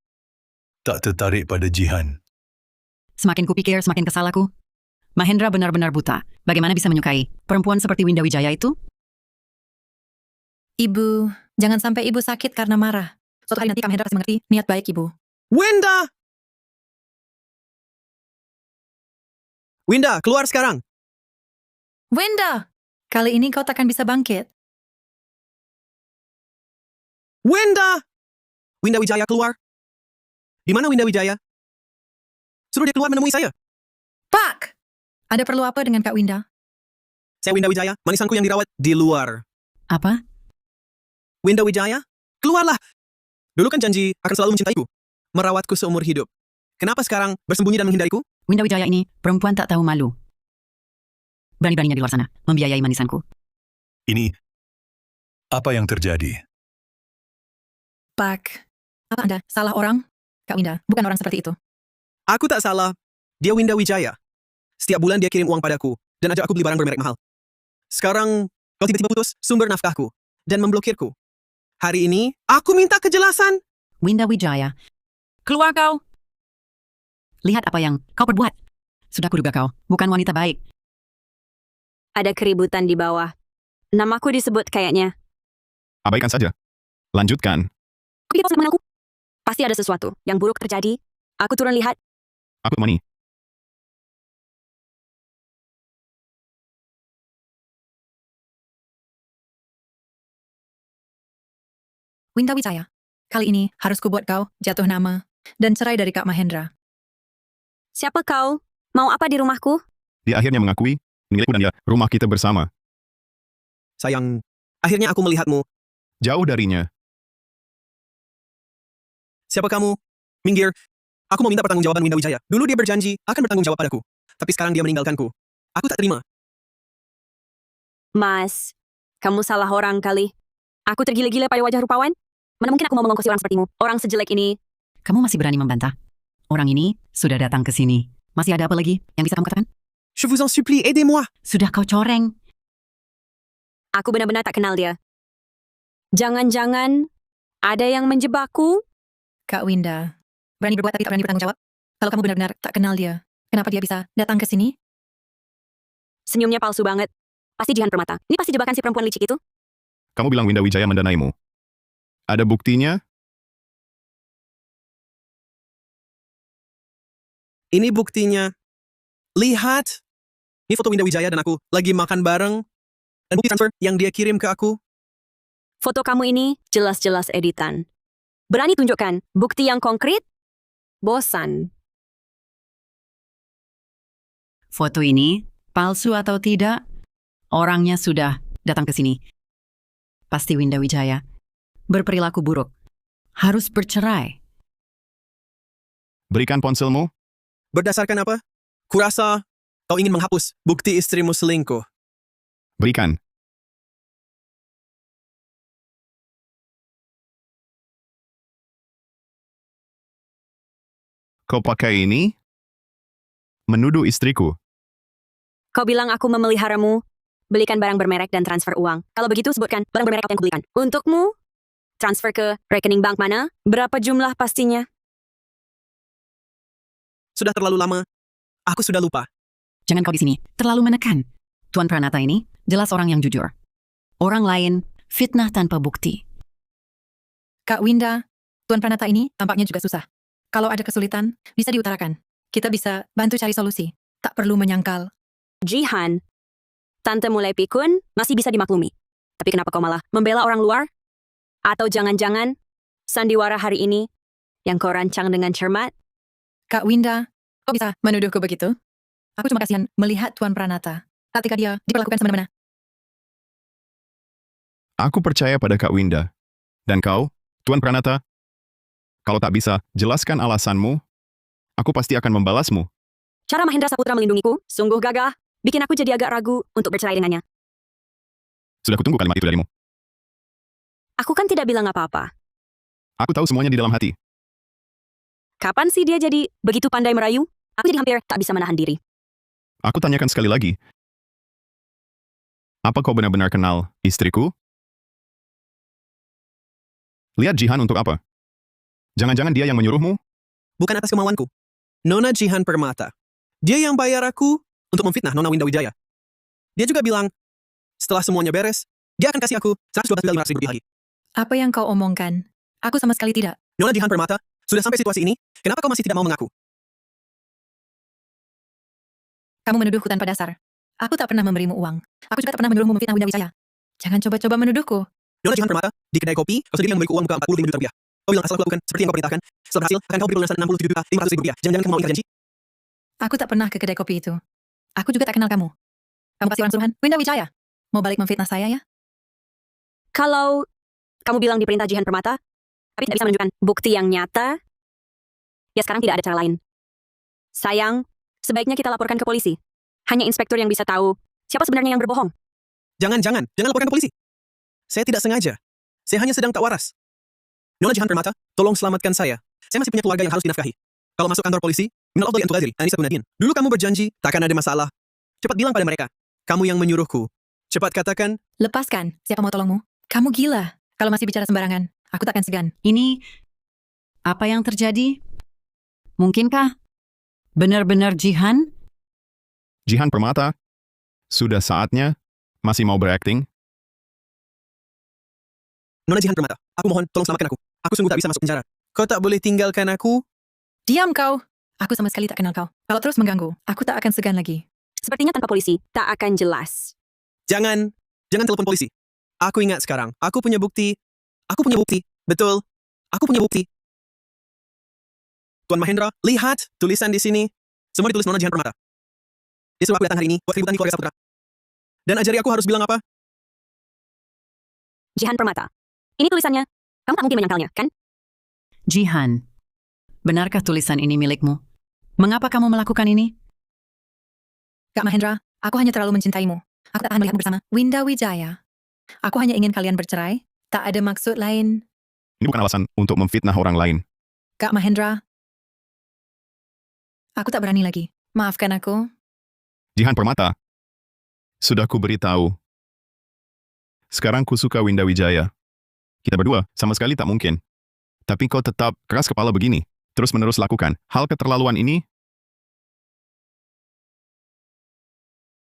tak tertarik pada Jihan. Semakin kupikir, semakin kesal aku. Mahendra benar-benar buta. Bagaimana bisa menyukai perempuan seperti Winda Wijaya itu? Ibu, jangan sampai Ibu sakit karena marah. Suatu hari nanti Kak Mahendra pasti mengerti niat baik Ibu. Winda! Winda, keluar sekarang! Winda! Kali ini kau takkan bisa bangkit. Winda! Winda Wijaya keluar. Di mana Winda Wijaya? Suruh dia keluar menemui saya. Pak! Ada perlu apa dengan Kak Winda? Saya Winda Wijaya, manisanku yang dirawat di luar. Apa? Winda Wijaya? Keluarlah! Dulu kan janji akan selalu mencintaiku. Merawatku seumur hidup. Kenapa sekarang bersembunyi dan menghindariku? Winda Wijaya ini perempuan tak tahu malu. Berani-beraninya di luar sana, membiayai manisanku. Ini, apa yang terjadi? Pak, apa Anda salah orang? Kak Winda, bukan orang seperti itu. Aku tak salah. Dia Winda Wijaya. Setiap bulan dia kirim uang padaku dan ajak aku beli barang bermerek mahal. Sekarang, kau tiba-tiba putus sumber nafkahku dan memblokirku. Hari ini, aku minta kejelasan. Winda Wijaya, keluar kau! Lihat apa yang kau perbuat. Sudah kuduga kau, bukan wanita baik. Ada keributan di bawah. Namaku disebut kayaknya. Abaikan saja. Lanjutkan. Kok dia nama aku? Pasti ada sesuatu yang buruk terjadi. Aku turun lihat. Aku temani. Winda Wijaya, kali ini harus kubuat kau jatuh nama dan cerai dari Kak Mahendra. Siapa kau? Mau apa di rumahku? Dia akhirnya mengakui milikku dan ya, rumah kita bersama. Sayang, akhirnya aku melihatmu. Jauh darinya. Siapa kamu? Minggir. Aku mau minta pertanggungjawaban Winda Wijaya. Dulu dia berjanji akan bertanggung jawab padaku. Tapi sekarang dia meninggalkanku. Aku tak terima. Mas, kamu salah orang kali. Aku tergila-gila pada wajah rupawan. Mana mungkin aku mau mengongkosi orang sepertimu? Orang sejelek ini. Kamu masih berani membantah? Orang ini sudah datang ke sini. Masih ada apa lagi yang bisa kamu katakan? Je vous en supplie, aidez-moi. Sudah kau coreng. Aku benar-benar tak kenal dia. Jangan-jangan ada yang menjebakku? Kak Winda, berani berbuat tapi tak berani bertanggung jawab? Kalau kamu benar-benar tak kenal dia, kenapa dia bisa datang ke sini? Senyumnya palsu banget. Pasti Jihan Permata. Ini pasti jebakan si perempuan licik itu. Kamu bilang Winda Wijaya mendanaimu. Ada buktinya? Ini buktinya. Lihat. Ini foto Winda Wijaya dan aku lagi makan bareng. Dan bukti transfer yang dia kirim ke aku. Foto kamu ini jelas-jelas editan. Berani tunjukkan bukti yang konkret? Bosan. Foto ini, palsu atau tidak, orangnya sudah datang ke sini. Pasti Winda Wijaya. Berperilaku buruk. Harus bercerai. Berikan ponselmu. Berdasarkan apa? Kurasa kau ingin menghapus bukti istrimu selingkuh. Berikan. Kau pakai ini? Menuduh istriku. Kau bilang aku memeliharamu. Belikan barang bermerek dan transfer uang. Kalau begitu sebutkan barang bermerek apa yang kubelikan. Untukmu, transfer ke rekening bank mana? Berapa jumlah pastinya? Sudah terlalu lama. Aku sudah lupa. Jangan kau di sini. Terlalu menekan. Tuan Pranata ini jelas orang yang jujur. Orang lain fitnah tanpa bukti. Kak Winda, Tuan Pranata ini tampaknya juga susah. Kalau ada kesulitan, bisa diutarakan. Kita bisa bantu cari solusi. Tak perlu menyangkal. Jihan, Tante mulai pikun masih bisa dimaklumi. Tapi kenapa kau malah membela orang luar? Atau jangan-jangan sandiwara hari ini yang kau rancang dengan cermat? Kak Winda, kau bisa menuduhku begitu? Aku cuma kasihan melihat Tuan Pranata ketika dia diperlakukan semena-mena. Aku percaya pada Kak Winda. Dan kau, Tuan Pranata, kalau tak bisa jelaskan alasanmu, aku pasti akan membalasmu. Cara Mahendra Saputra melindungiku sungguh gagah, bikin aku jadi agak ragu untuk bercerai dengannya. Sudah kutunggu kalimat itu darimu. Aku kan tidak bilang apa-apa. Aku tahu semuanya di dalam hati. Kapan sih dia jadi begitu pandai merayu? Aku jadi hampir tak bisa menahan diri. Aku tanyakan sekali lagi. Apa kau benar-benar kenal istriku? Lihat Jihan untuk apa? Jangan-jangan dia yang menyuruhmu? Bukan atas kemauanku. Nona Jihan Permata. Dia yang bayar aku untuk memfitnah Nona Winda Wijaya. Dia juga bilang, setelah semuanya beres, dia akan kasih aku 112.500 rupiah lagi. Apa yang kau omongkan? Aku sama sekali tidak. Nona Jihan Permata, sudah sampai situasi ini, kenapa kau masih tidak mau mengaku? Kamu menuduhku tanpa dasar. Aku tak pernah memberimu uang. Aku juga tak pernah menyuruhmu memfitnah Winda Wijaya. Jangan coba-coba menuduhku. Nona Jihan Permata, di kedai kopi, kau sendiri yang memberiku uang muka 45 juta rupiah. Kau bilang asal aku lakukan seperti yang kau perintahkan. Setelah berhasil, akan kau beri pelunasan 67.500.000 rupiah. Jangan-jangan kamu mau ingkar janji? Aku tak pernah ke kedai kopi itu. Aku juga tak kenal kamu. Kamu pasti orang suruhan Winda Wijaya. Mau balik memfitnah saya ya? Kalau kamu bilang diperintah Jihan Permata, tapi tidak bisa menunjukkan bukti yang nyata, ya sekarang tidak ada cara lain. Sayang, sebaiknya kita laporkan ke polisi. Hanya inspektur yang bisa tahu siapa sebenarnya yang berbohong. Jangan laporkan ke polisi. Saya tidak sengaja. Saya hanya sedang tak waras. Nona Jihan Permata, tolong selamatkan saya. Saya masih punya keluarga yang harus dinafkahi. Kalau masuk kantor polisi, minal afdhal Antu Ghazali, Anissa Gunadin. Dulu kamu berjanji, takkan ada masalah. Cepat bilang pada mereka. Kamu yang menyuruhku. Cepat katakan. Lepaskan. Siapa mau tolongmu? Kamu gila. Kalau masih bicara sembarangan, aku takkan segan. Ini apa yang terjadi? Mungkinkah benar-benar Jihan? Jihan Permata, sudah saatnya masih mau berakting? Nona Jihan Permata, aku mohon, tolong selamatkan aku. Aku sungguh tak bisa masuk penjara. Kau tak boleh tinggalkan aku. Diam kau. Aku sama sekali tak kenal kau. Kalau terus mengganggu, aku tak akan segan lagi. Sepertinya tanpa polisi, tak akan jelas. Jangan telepon polisi. Aku ingat sekarang. Aku punya bukti. Betul. Aku punya bukti. Tuan Mahendra, lihat tulisan di sini. Semua ditulis Nona Jihan Permata. Dia suruh aku datang hari ini buat keributan di keluarga Saputra. Dan ajari aku harus bilang apa? Jihan Permata. Ini tulisannya. Kamu tak mungkin menyangkalnya, kan? Jihan, benarkah tulisan ini milikmu? Mengapa kamu melakukan ini? Kak Mahendra, aku hanya terlalu mencintaimu. Aku tak tahan melihatmu bersama Winda Wijaya. Aku hanya ingin kalian bercerai. Tak ada maksud lain. Ini bukan alasan untuk memfitnah orang lain. Kak Mahendra, aku tak berani lagi. Maafkan aku. Jihan Permata, sudah ku beritahu. Sekarang ku suka Winda Wijaya. Kita berdua sama sekali tak mungkin. Tapi kau tetap keras kepala begini. Terus-menerus lakukan hal keterlaluan ini.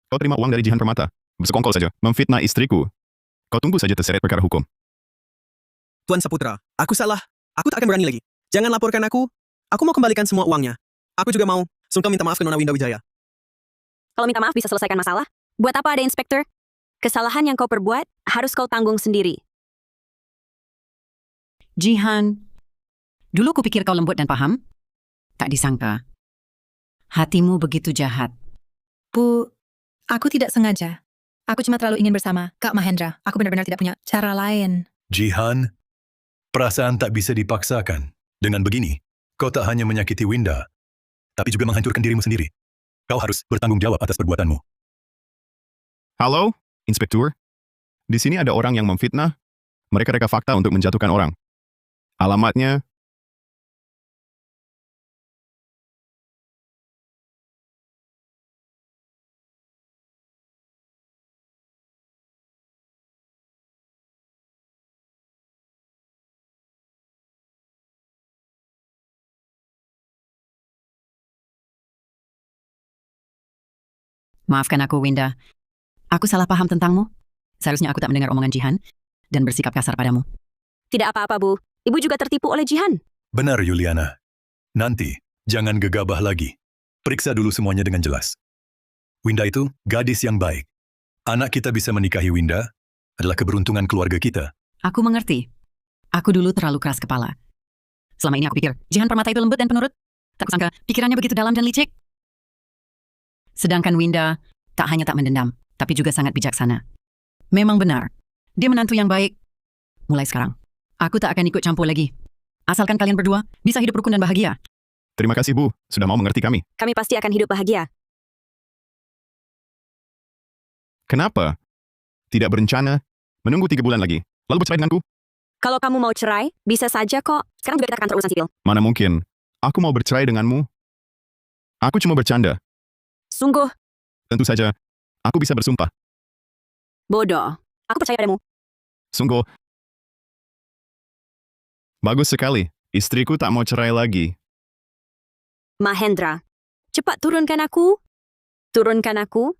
Kau terima uang dari Jihan Permata. Bersekongkol saja. Memfitnah istriku. Kau tunggu saja terseret perkara hukum. Tuan Saputra, aku salah. Aku tak akan berani lagi. Jangan laporkan aku. Aku mau kembalikan semua uangnya. Aku juga mau sungkem minta maaf ke Nona Winda Wijaya. Kalau minta maaf bisa selesaikan masalah. Buat apa ada inspektur? Kesalahan yang kau perbuat harus kau tanggung sendiri. Jihan, dulu kupikir kau lembut dan paham. Tak disangka. Hatimu begitu jahat. Bu, aku tidak sengaja. Aku cuma terlalu ingin bersama Kak Mahendra. Aku benar-benar tidak punya cara lain. Jihan, perasaan tak bisa dipaksakan. Dengan begini, kau tak hanya menyakiti Winda, tapi juga menghancurkan dirimu sendiri. Kau harus bertanggung jawab atas perbuatanmu. Halo, Inspektur. Di sini ada orang yang memfitnah. Mereka reka fakta untuk menjatuhkan orang. Alamatnya... Maafkan aku, Winda. Aku salah paham tentangmu. Seharusnya aku tak mendengar omongan Jihan dan bersikap kasar padamu. Tidak apa-apa, Bu. Ibu juga tertipu oleh Jihan. Benar, Yuliana. Nanti, jangan gegabah lagi. Periksa dulu semuanya dengan jelas. Winda itu gadis yang baik. Anak kita bisa menikahi Winda adalah keberuntungan keluarga kita. Aku mengerti. Aku dulu terlalu keras kepala. Selama ini aku pikir, Jihan Permata itu lembut dan penurut. Tak kusangka, pikirannya begitu dalam dan licik. Sedangkan Winda tak hanya tak mendendam, tapi juga sangat bijaksana. Memang benar, dia menantu yang baik. Mulai sekarang, aku tak akan ikut campur lagi. Asalkan kalian berdua bisa hidup rukun dan bahagia. Terima kasih, Bu. Sudah mau mengerti kami. Kami pasti akan hidup bahagia. Kenapa? Tidak berencana menunggu 3 bulan lagi, lalu bercerai denganku? Kalau kamu mau cerai, bisa saja kok. Sekarang juga kita ke kantor urusan sipil. Mana mungkin. Aku mau bercerai denganmu. Aku cuma bercanda. Sungguh Tentu saja, aku bisa bersumpah. bodoh. Aku percaya padamu. Sungguh. Bagus sekali. Istriku tak mau cerai lagi. Mahendra, cepat turunkan aku. Turunkan aku.